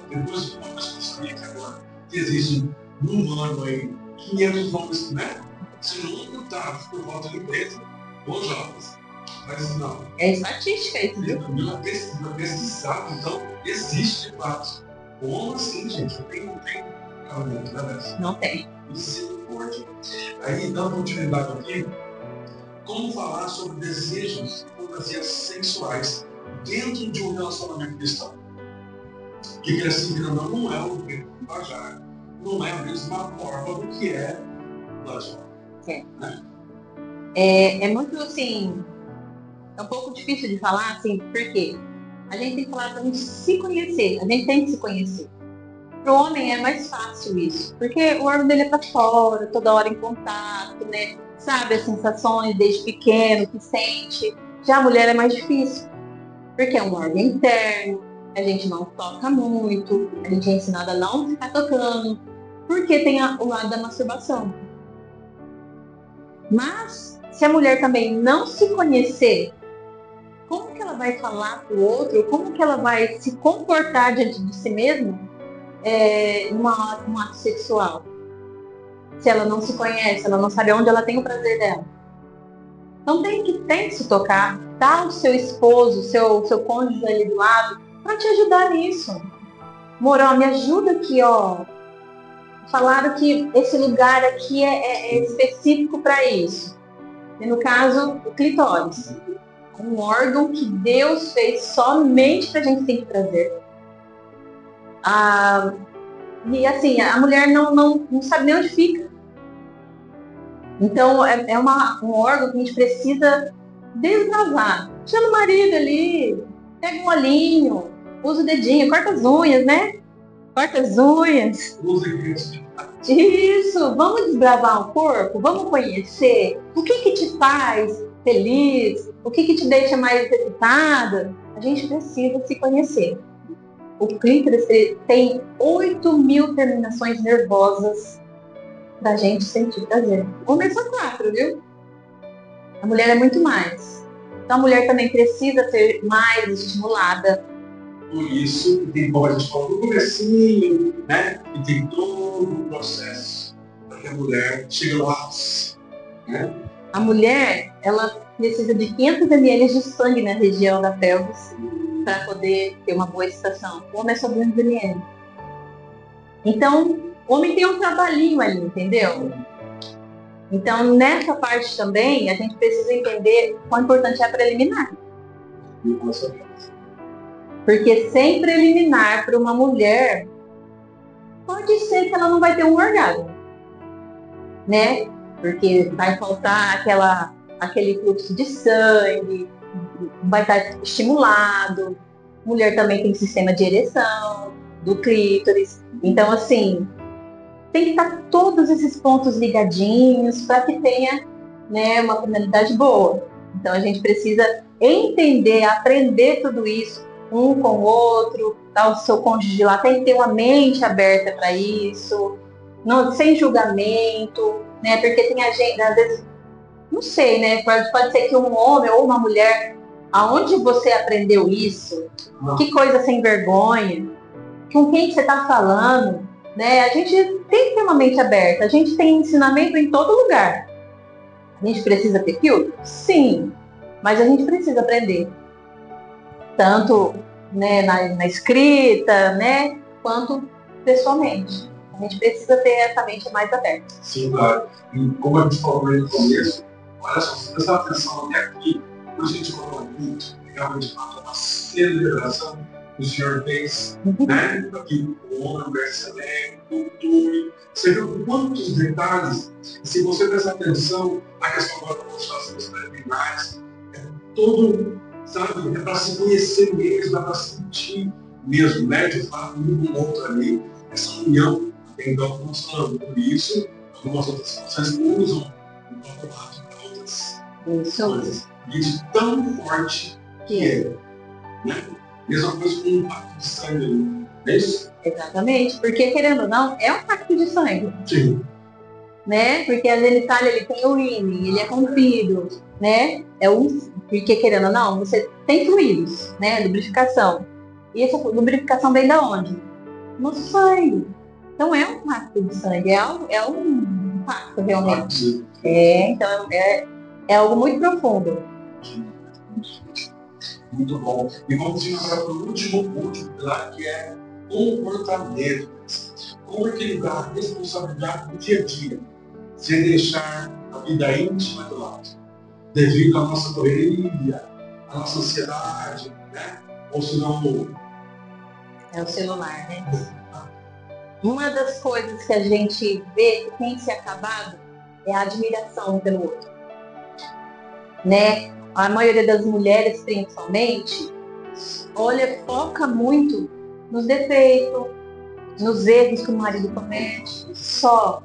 depois de uma sabia que agora que existe no ano aí 500 homens, né? Se não está por volta de 13, ou jovens. Mas não. É estatística isso, viu? Não pesquisar, então existe de fato. Como assim, gente? Não tem cabimento, né? Não tem. Misericórdia. Aí, dando continuidade aqui, como falar sobre desejos e fantasias sexuais dentro de um relacionamento cristão? Que assim, não é o mesmo linguajar, não é a mesma forma do que é lógico. Né? É muito assim, é um pouco difícil de falar, assim, porque a gente tem que falar pra gente se conhecer, a gente tem que se conhecer. Para o homem é mais fácil isso, porque o órgão dele é para fora, toda hora em contato, né? Sabe as sensações desde pequeno que sente. Já a mulher é mais difícil, porque é um órgão interno, a gente não toca muito, a gente é ensinado a não ficar tocando, porque tem o lado da masturbação. Mas, se a mulher também não se conhecer, como que ela vai falar para o outro, como que ela vai se comportar diante de si mesma num ato sexual? Se ela não se conhece, ela não sabe onde ela tem o prazer dela. Então tem que se tocar, dar o seu esposo, seu cônjuge ali do lado, para te ajudar nisso. Moral, me ajuda aqui, ó. Falaram que esse lugar aqui é específico para isso. E no caso, o clitóris. Um órgão que Deus fez somente para a gente sentir prazer. E assim, a mulher não sabe nem onde fica. Então, é um órgão que a gente precisa desbravar. Chama o marido ali, pega um olhinho, usa o dedinho, corta as unhas, né? Corta as unhas. Isso, vamos desbravar o corpo, vamos conhecer o que te faz feliz, o que te deixa mais excitada. A gente precisa se conhecer. O clítoris tem 8.000 terminações nervosas da gente sentir prazer. O homem é só 4, viu? A mulher é muito mais. Então a mulher também precisa ser mais estimulada. Por isso, tem como a gente falou no comecinho, né? E tem todo o processo para que a mulher chegue ao ápice, né? A mulher, ela precisa de 500 ml de sangue na região da pelvis para poder ter uma boa excitação. O homem é só 200 ml. Então, o homem tem um trabalhinho ali, entendeu? Então, nessa parte também, a gente precisa entender quão importante é a preliminar. Porque sem preliminar para uma mulher, pode ser que ela não vai ter um orgasmo, né? Porque vai faltar aquele fluxo de sangue, vai estar estimulado. Mulher também tem sistema de ereção, do clítoris. Então, assim, tem que estar todos esses pontos ligadinhos para que tenha, né, uma finalidade boa. Então, a gente precisa entender, aprender tudo isso, um com o outro, tá? O seu cônjuge lá tem que ter uma mente aberta para isso, não, sem julgamento, né? Porque tem a gente, às vezes, não sei, né? Pode ser que um homem ou uma mulher, aonde você aprendeu isso? Que coisa sem vergonha? Com quem você está falando? Né? A gente tem que ter uma mente aberta, a gente tem ensinamento em todo lugar. A gente precisa ter filtro? Sim, mas a gente precisa aprender. Tanto, né, na escrita, né, quanto pessoalmente. A gente precisa ter essa mente mais aberta. Sim, claro. E como a gente falou no começo, olha só, se prestar atenção até aqui, quando a gente falou muito, realmente fala uma celebração, o senhor fez, né? Aqui o homem, a mulher se alegra, cultura. Você viu quantos detalhes? E se você prestar atenção, a questão agora das situações preliminares, é tudo, sabe? É para se conhecer mesmo, é para sentir mesmo, né? De fato, um com o outro ali, essa união. Então, nós falamos por isso, algumas outras situações usam o próprio ato para outras coisas. Isso tão forte que é, né? Mesma coisa com um pacto de sangue, não é isso? Exatamente, porque querendo ou não, é um pacto de sangue. Sim. Né? Porque a genitália ele tem urina, ele é rompido, né? Porque querendo ou não, você tem fluidos, né? Lubrificação. E essa lubrificação vem da onde? No sangue. Então é um pacto de sangue, é um pacto realmente. Então é algo muito profundo. Muito bom. E vamos ir agora para o último pilar, que é comportamento. Como equilibrar a responsabilidade do dia a dia, sem deixar a vida íntima do lado, devido à nossa correria, à nossa ansiedade, né? Ou se não... É o celular, né? Uma das coisas que a gente vê que tem se acabado é a admiração pelo outro. Né? A maioria das mulheres, principalmente, foca muito nos defeitos, nos erros que o marido comete, só.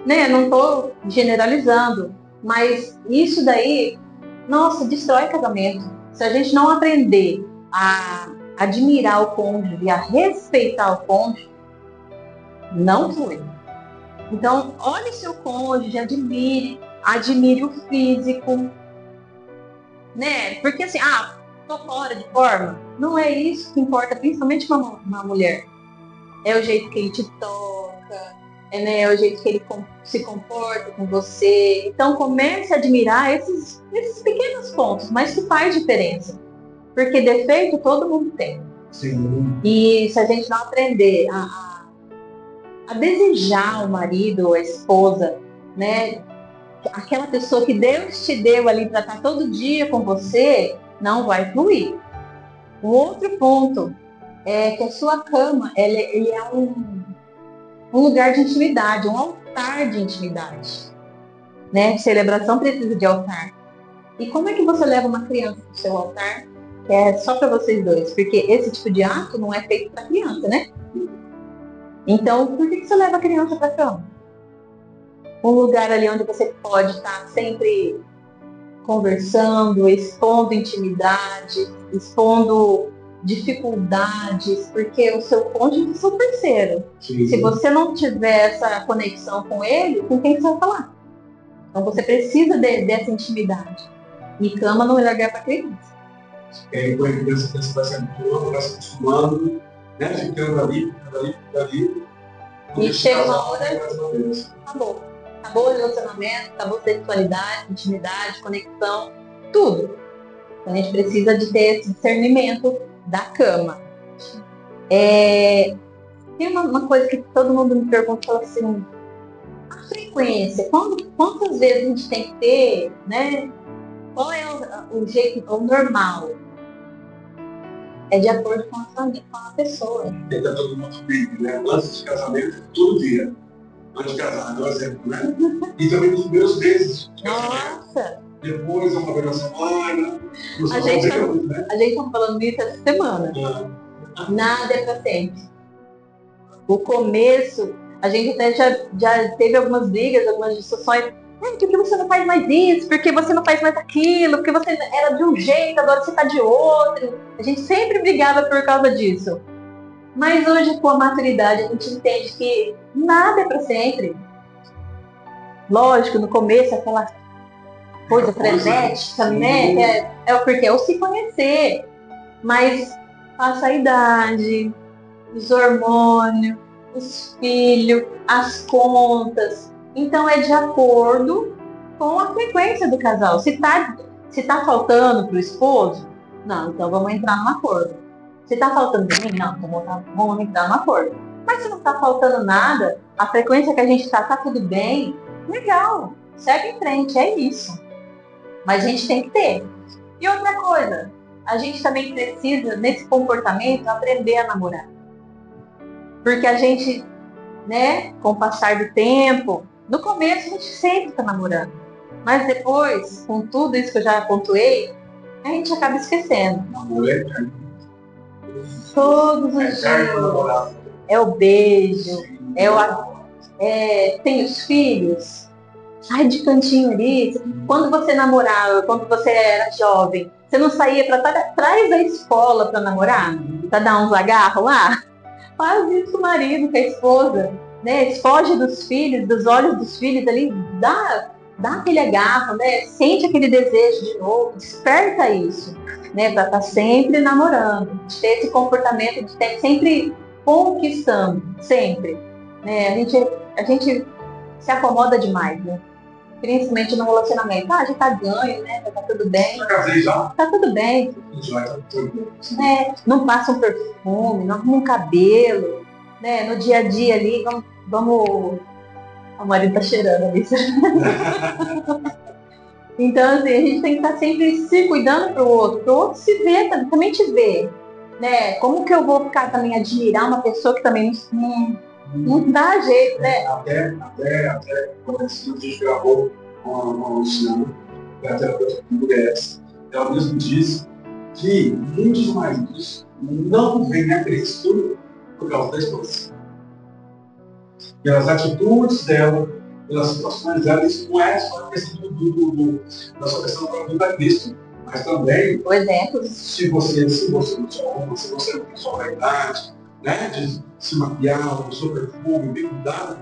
Né? Não estou generalizando, mas isso daí, nossa, destrói casamento. Se a gente não aprender a admirar o cônjuge, a respeitar o cônjuge, não flui. Então, olhe seu cônjuge, admire o físico, né? Porque assim, tô fora de forma. Não é isso que importa, principalmente para uma mulher. É o jeito que ele te toca, né? É o jeito que ele se comporta com você. Então, comece a admirar esses pequenos pontos, mas que faz diferença. Porque defeito todo mundo tem. Sim. E se a gente não aprender a desejar o marido ou a esposa, né? Aquela pessoa que Deus te deu ali para estar todo dia com você, não vai fluir. O outro ponto é que a sua cama, ele é um lugar de intimidade, um altar de intimidade. Né? Celebração precisa de altar. E como é que você leva uma criança para o seu altar? Que é só para vocês dois, porque esse tipo de ato não é feito para criança, né? Então, por que você leva a criança para a cama? Um lugar ali onde você pode estar sempre conversando, expondo intimidade, expondo dificuldades, porque o seu cônjuge é seu parceiro. Sim. Se você não tiver essa conexão com ele, com quem você vai falar? Então você precisa dessa intimidade. E cama não é lugar para criança. Com a criança vai se habituando, vai se acostumando, né? Ficando ali. E chega uma hora, acabou. Acabou o relacionamento, acabou a sexualidade, intimidade, conexão, tudo. Então a gente precisa de ter esse discernimento da cama. Tem uma coisa que todo mundo me pergunta, fala assim, a frequência, quantas vezes a gente tem que ter, né? Qual é o jeito, o normal? É de acordo com a pessoa. Tem todo mundo vive, né? Antes de casamento, todo dia. Antes de casar, por exemplo, né? E também nos meus meses de casamento. Nossa! Depois é uma vez na semana. A gente tá falando isso essa semana. Nada é pra sempre. O começo, a gente até já teve algumas brigas, algumas discussões. Por que você não faz mais isso? Por que você não faz mais aquilo? Porque você era de um jeito, agora você tá de outro. A gente sempre brigava por causa disso. Mas hoje, com a maturidade, a gente entende que nada é para sempre. Lógico, no começo, aquela coisa frenética, né? Porque é o se conhecer. Mas passa a idade, os hormônios, os filhos, as contas. Então, é de acordo com a frequência do casal. Se tá faltando para o esposo, não, então vamos entrar num acordo. Se tá faltando para mim, não, então vamos entrar num acordo. Mas se não tá faltando nada, a frequência que a gente tá tudo bem, legal, segue em frente, é isso. Mas a gente tem que ter. E outra coisa, a gente também precisa, nesse comportamento, aprender a namorar. Porque a gente, né, com o passar do tempo, no começo a gente sempre está namorando. Mas depois, com tudo isso que eu já pontuei, a gente acaba esquecendo. Namoro é eterno. Todos os dias. É o beijo, tem os filhos. Sai de cantinho ali. Quando você namorava, quando você era jovem, você não saía para estar atrás da escola para namorar? Para dar uns agarros lá? Faz isso com o marido, com a esposa. Né? Foge dos filhos, dos olhos dos filhos ali. Dá aquele agarro, né? Sente aquele desejo de novo. Desperta isso. Né? Para estar sempre namorando. De ter esse comportamento de estar sempre conquistando. Sempre. Né? A gente se acomoda demais, né? Principalmente no relacionamento. Já tá ganho, né? Tá tudo bem. Já casei já? Tá tudo bem. Já tá tudo bem. Né? Não passa um perfume, não arruma um cabelo. Né? No dia a dia ali, vamos... O marido tá cheirando ali. Então, assim, a gente tem que estar sempre se cuidando pro outro se ver, também te ver. Né? Como que eu vou ficar também admirar uma pessoa que também não dá jeito, né? Até quando a gente gravou uma Luciana, que é a terapeuta de mulheres, ela mesmo disse que muitos maridos não vêm a Cristo por causa da esposa. Pelas atitudes dela, pelas situações dela, isso não é só a questão da sua questão para vir a Cristo, mas também, por exemplo, se você não se ama, se você não tem sua vaidade, né, de se maquiar, o seu perfume, bem cuidado,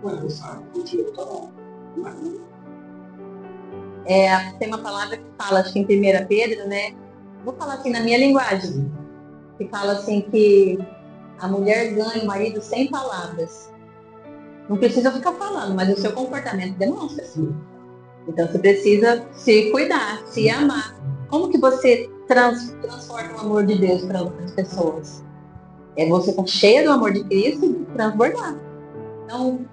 mas você sabe que o dinheiro está bom. Tem uma palavra que fala, acho que em 1 Pedro, né? Vou falar assim na minha linguagem, que fala assim que a mulher ganha o marido sem palavras. Não precisa ficar falando, mas o seu comportamento demonstra assim. Então você precisa se cuidar, se amar. Como que você transporta o amor de Deus para outras pessoas? É você estar cheia do amor de Cristo e transbordar. Então,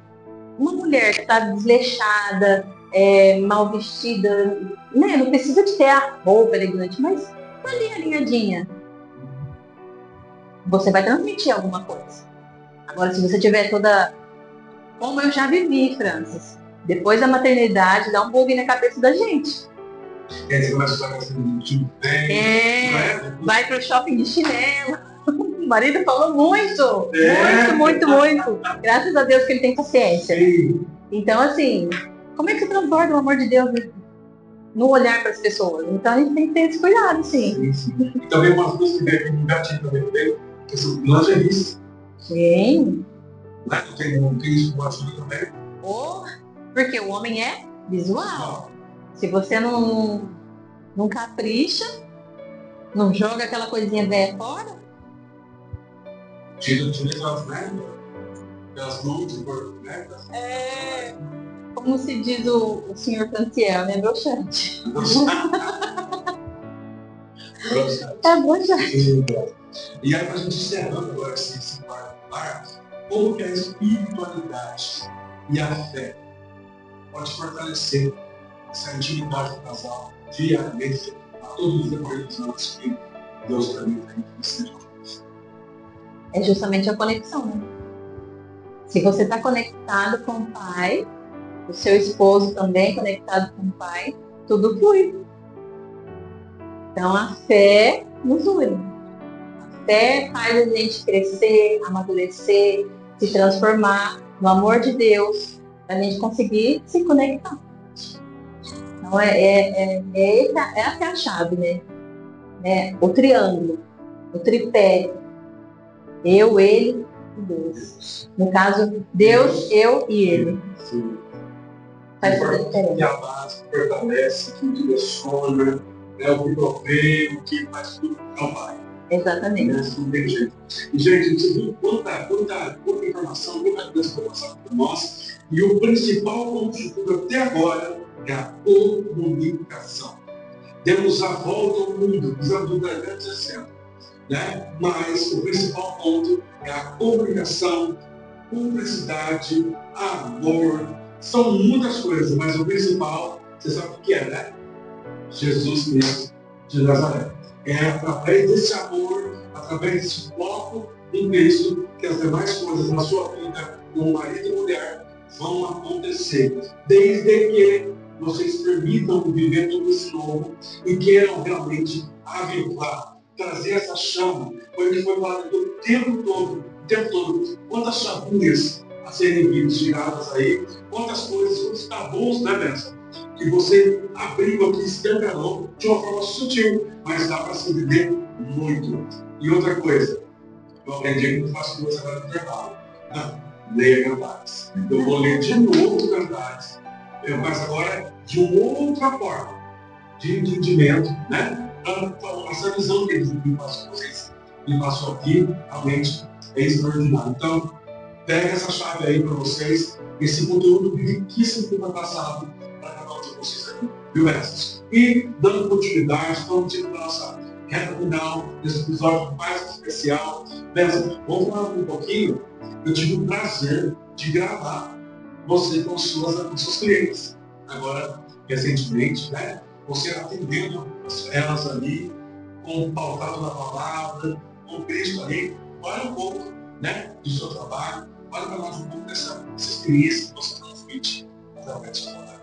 uma mulher que está desleixada, mal vestida, né? Não precisa de ter a roupa elegante, mas tá ali alinhadinha. Você vai transmitir alguma coisa. Agora, se você tiver toda... Como eu já vivi, Francis, depois da maternidade, dá um bug na cabeça da gente. Você começa a assim, vai pro shopping de chinelo. O marido falou muito. Graças a Deus que ele tem paciência. Sim. Então, assim, como é que você transborda o amor de Deus no olhar para as pessoas? Então, a gente tem que ter esse cuidado, sim. E também uma coisa que veio um gatinho também, que são lingeries. Sim. Não tem isso com ajuda também. Porque o homem é visual. Se você não capricha, não joga aquela coisinha velha fora, tira aquelas, né? Aquelas mãos de corpo, né? Como se diz o senhor Franciel, né? Broxante. É broxante. E aí, pra gente encerrando agora esse quarto, como que a espiritualidade e a fé pode fortalecer essa intimidade do casal diariamente a todos os decorrentes anos que Deus permite que seja. É justamente a conexão, né? Se você está conectado com o Pai, o seu esposo também conectado com o Pai, tudo flui. Então a fé nos une. A fé faz a gente crescer, amadurecer, se transformar no amor de Deus, para a gente conseguir se conectar. Então essa é a chave, né? O triângulo, o tripé. Eu, ele e Deus. No caso, Deus, eu e ele. Sim. Faz toda a diferença. Que abraça, que fortalece, que direciona, o que provê, o que faz tudo não vai. Exatamente. Não tem jeito. E, gente, a gente viu quanta informação, muita coisa foi passada por nós. E o principal ponto de tudo até agora é a comunicação. Demos a volta ao mundo, usando o grande exemplo. Né? Mas o principal ponto é a comunicação, cumplicidade, amor. São muitas coisas, mas o principal, você sabe o que é, né? Jesus Cristo de Nazaré. É através desse amor, através desse foco em Cristo, que as demais coisas na sua vida, como marido e mulher, vão acontecer. Desde que vocês permitam viver tudo isso novo e queiram realmente avivar, trazer essa chama. Foi o que foi falado o tempo todo, o tempo todo. Quantas chavinhas a serem tiradas aí, quantas coisas, quantos tabus, né, Bessa? Que você abriu aqui, escancarou de uma forma sutil, mas dá para se viver muito. E outra coisa, eu aprendi que eu faço duas agora no intervalo. Leia Cantares. Eu vou ler de novo Cantares. Eu faço agora de uma outra forma de entendimento, né? Essa visão que eles me passam com vocês, me passou aqui, realmente é extraordinário. Então, pega essa chave aí para vocês, esse conteúdo riquíssimo que foi passado para cada um de vocês aqui, viu, mestres? E dando continuidade, estamos indo para a nossa reta final desse episódio mais especial. Mestre, vamos falar um pouquinho. Eu tive o prazer de gravar você com seus clientes. Agora, recentemente, né? Você atendendo elas ali, com o pautado da palavra, com Cristo ali. Olha um pouco, né, do seu trabalho. Olha para nós um pouco dessa experiência que você transmite através da sua palavra.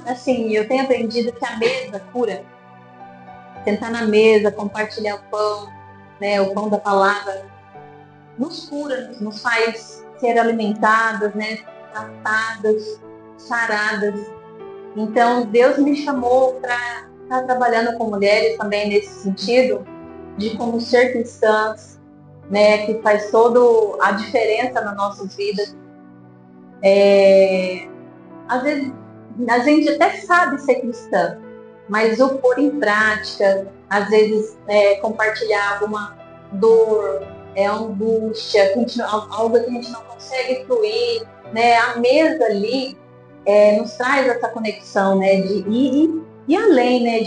Assim, eu tenho aprendido que a mesa cura. Sentar na mesa, compartilhar o pão, né, o pão da palavra, nos cura, nos faz ser alimentadas, né, tratadas, saradas. Então, Deus me chamou para estar trabalhando com mulheres também nesse sentido, de como ser cristãs, né, que faz toda a diferença nas nossas vidas. Às vezes, a gente até sabe ser cristã, mas o pôr em prática, às vezes compartilhar alguma dor, angústia, algo que a gente não consegue fluir, né? A mesa ali nos traz essa conexão, né? De ir além, né?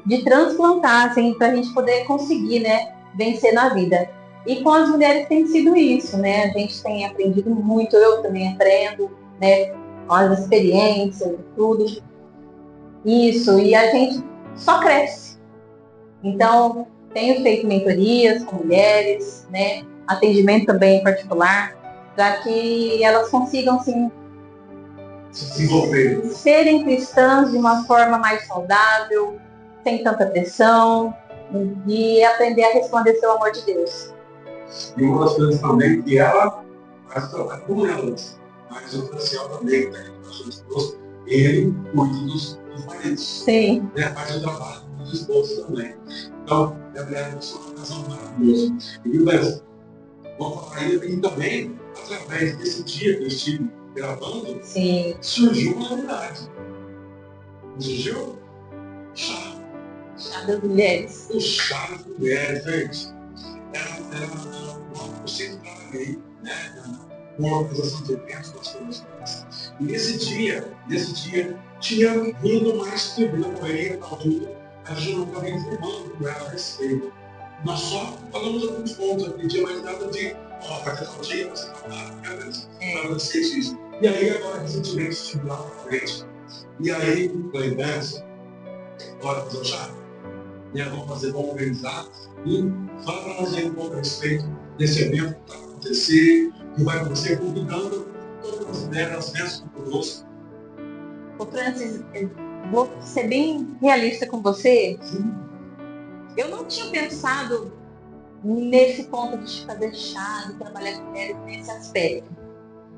De transplantar, assim, para a gente poder conseguir, né? Vencer na vida. E com as mulheres tem sido isso, né? A gente tem aprendido muito, eu também aprendo, né? Com as experiências, tudo. Isso, e a gente só cresce. Então, tenho feito mentorias com mulheres, né? Atendimento também em particular, para que elas consigam, assim, serem cristãs de uma forma mais saudável, sem tanta pressão, e aprender a resplandecer o amor de Deus. E uma das coisas também que ela faz trabalho com elas, mas o Franciel também, que está aqui, ele cuida dos maridos. Sim. Né? Faz o trabalho dos esposos também. Então, é uma casal maravilhoso. E beleza, vou falar aí também, através desse dia que eu estive gravando, sim, surgiu uma novidade. Surgiu? Chá. Chá das mulheres. O chá das mulheres, gente. Eu sempre trabalhei, né? Com a organização de eventos das coisas. E nesse dia, tinha vindo mais tribuna para ele, para tudo. A gente não estava informando com ela a respeito. Nós só falamos alguns pontos aqui, tinha mais nada de, vai ter tal dia, vai ser para acontecer isso. E aí, agora, recentemente, estive lá para frente. E aí, falei, Bessa, bora fazer o chá? Vamos organizar. E fala para nós aí um pouco a respeito desse evento que vai acontecer, que vai acontecer convidando todas as mulheres mesmo conosco. Ô Francis, vou ser bem realista com você. Sim. Eu não tinha pensado nesse ponto de fazer chá, de trabalhar com mulheres nesse aspecto.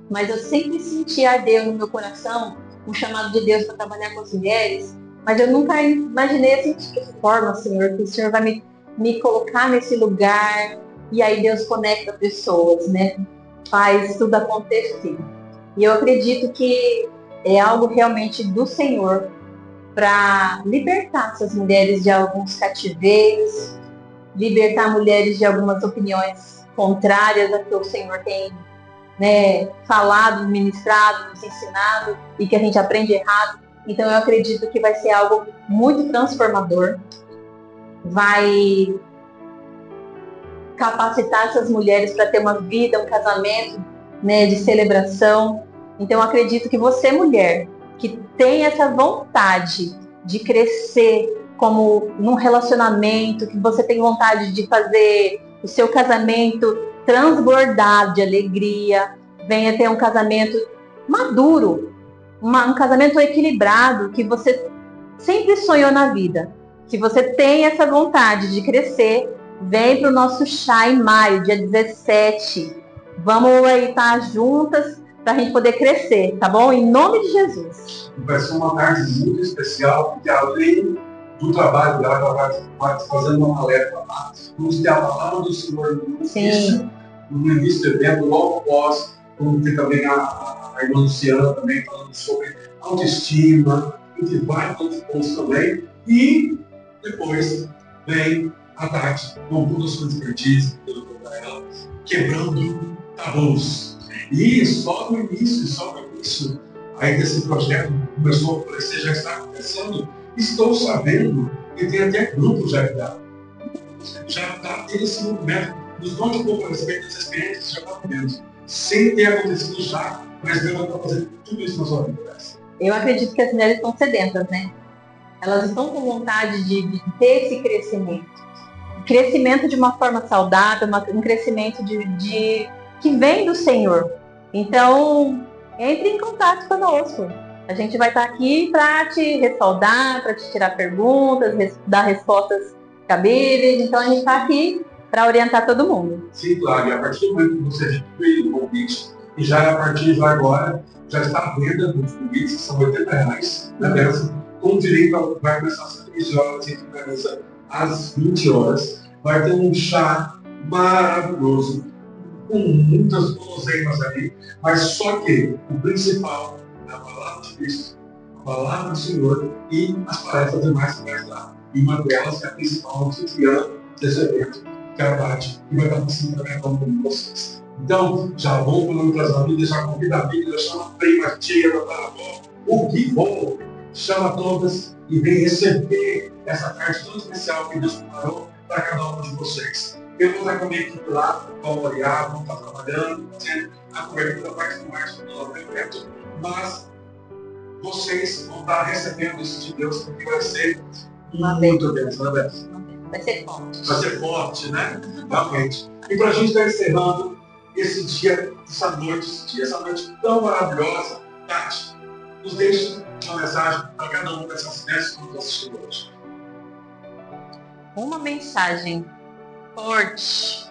Mas eu sempre senti arder no meu coração um chamado de Deus para trabalhar com as mulheres, mas eu nunca imaginei assim, de que forma, Senhor, que o Senhor vai me colocar nesse lugar, e aí Deus conecta pessoas, né? Faz tudo acontecer. E eu acredito que é algo realmente do Senhor para libertar essas mulheres de alguns cativeiros, libertar mulheres de algumas opiniões contrárias a que o Senhor tem, né, falado, ministrado, nos ensinado e que a gente aprende errado. Então eu acredito que vai ser algo muito transformador, vai capacitar essas mulheres para ter uma vida, um casamento, né, de celebração. Então eu acredito que você, mulher, que tem essa vontade de crescer, como num relacionamento, que você tem vontade de fazer o seu casamento transbordar de alegria, venha ter um casamento maduro, um casamento equilibrado, que você sempre sonhou na vida. Se você tem essa vontade de crescer, vem para o nosso chá em maio, dia 17. Vamos aí estar juntas para a gente poder crescer, tá bom? Em nome de Jesus. Vai ser uma tarde muito especial, porque além do trabalho dela, ela vai fazendo uma palestra lá. Vamos ter a palavra do Senhor no início do evento, logo após. Vamos ter também a irmã Luciana também falando sobre autoestima, e vários outros pontos também. E depois vem a Tati com toda a sua expertise, quebrando tabus. E só no início, aí desse projeto começou a aparecer, já está acontecendo. Estou sabendo que tem até grupo já está tendo esse movimento. Nos conte um pouco a respeito das experiências que já está vivendo. Sem ter acontecido já, mas Deus está fazendo tudo isso na sua vida. Eu acredito que as mulheres estão sedentas, né? Elas estão com vontade de ter esse crescimento. Crescimento de uma forma saudável, um crescimento que vem do Senhor. Então, entre em contato conosco. A gente vai estar aqui para te respaldar, para te tirar perguntas, dar respostas cabíveis. Então, a gente está aqui para orientar todo mundo. Sim, claro. E a partir do momento que você veio o convite, e já a partir de agora, já está à venda dos convites, que são R$80, né, dessa, com direito vai começar às 15 horas e finaliza às 20 horas. Vai ter um chá maravilhoso, com muitas guloseimas ali, mas só que o principal é a palavra de Cristo, a palavra do Senhor e as palestras demais que vai lá. E uma delas é a principal anfitriã desse evento, que é a Tati, que vai estar passando também com vocês. Então, já vou pelo casamento, já convida a Bíblia, chama a prima, a tia, a avó, o que for, chama todas e vem receber essa tarde tão especial que Deus preparou para cada um de vocês. Eu vou estar com a minha equipe lá, vamos olhar, vamos estar trabalhando, fazendo a cobertura mais com mais do evento, mas vocês vão estar recebendo isso de Deus, porque vai ser muito bênção, né, Beth? Vai ser forte. Vai ser forte, né? Realmente. E para a gente estar encerrando esse dia, essa noite tão maravilhosa, Tati, nos deixe uma mensagem para cada um dessas 10 que estão assistindo hoje. Uma mensagem forte.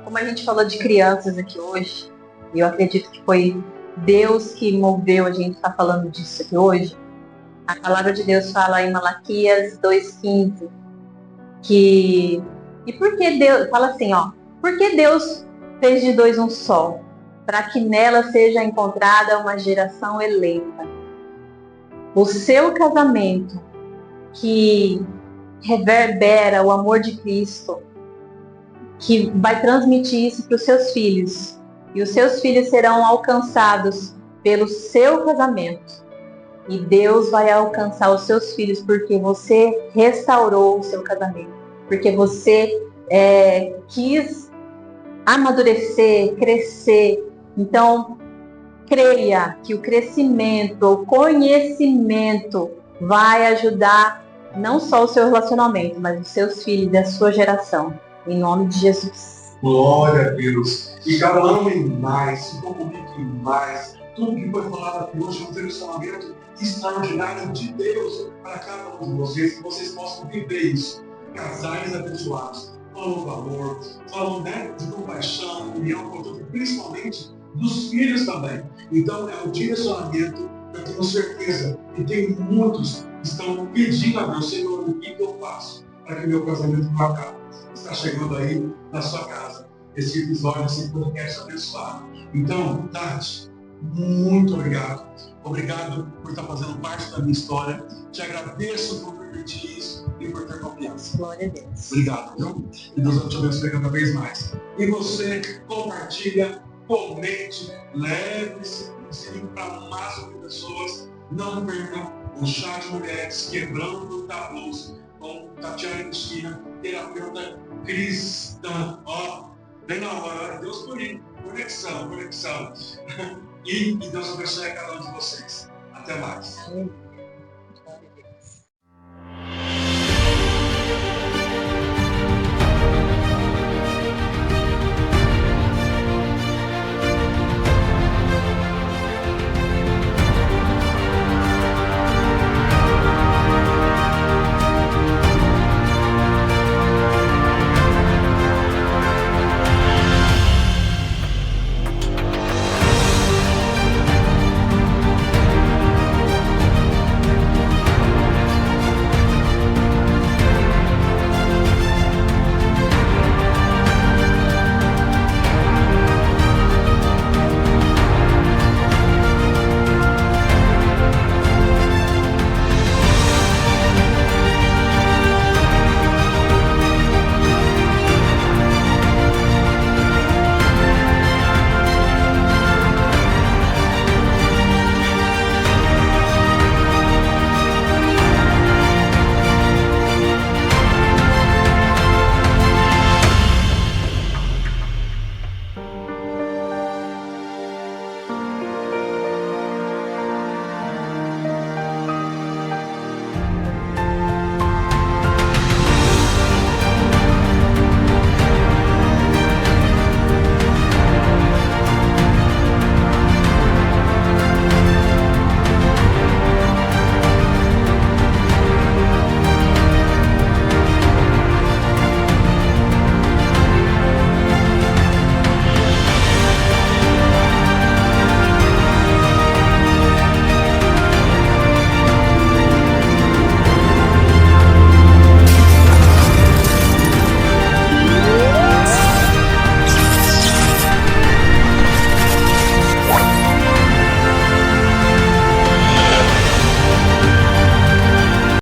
Como a gente falou de crianças aqui hoje, e eu acredito que foi Deus que moveu a gente estar falando disso aqui hoje. A palavra de Deus fala em Malaquias 2,15 que... E por que Deus... Fala assim, ó. Por que Deus fez de dois um só? Para que nela seja encontrada uma geração eleita. O seu casamento que reverbera o amor de Cristo, que vai transmitir isso para os seus filhos. E os seus filhos serão alcançados pelo seu casamento. E Deus vai alcançar os seus filhos porque você restaurou o seu casamento. Porque você quis amadurecer, crescer. Então, creia que o crescimento, o conhecimento vai ajudar não só o seu relacionamento, mas os seus filhos e a sua geração. Em nome de Jesus. Glória a Deus. E cada um em mais, se comunique mais. Tudo que foi falado aqui hoje é um direcionamento extraordinário de Deus para cada um de vocês, que vocês possam viver isso. Casais abençoados, falando valor, falando de compaixão, união, contudo, principalmente dos filhos também. Então é um direcionamento, eu tenho certeza que tem muitos que estão pedindo a Deus, Senhor, o que eu faço para que meu casamento não acabe. Está chegando aí na sua casa esse episódio, esse podcast abençoado. Então, Tati, muito obrigado. Obrigado por estar fazendo parte da minha história. Te agradeço por permitir isso e por ter confiança. Glória a Deus. Obrigado, viu? E Deus te abençoe cada vez mais. E você compartilha, comente, leve esse ensino para o máximo de pessoas. Não percam o chá de mulheres quebrando tabus com Tatiana Cristina, terapeuta cristã. Ó, bem na hora, Deus por aí. Conexão. E Deus abençoe a cada um de vocês. Até mais. Amém.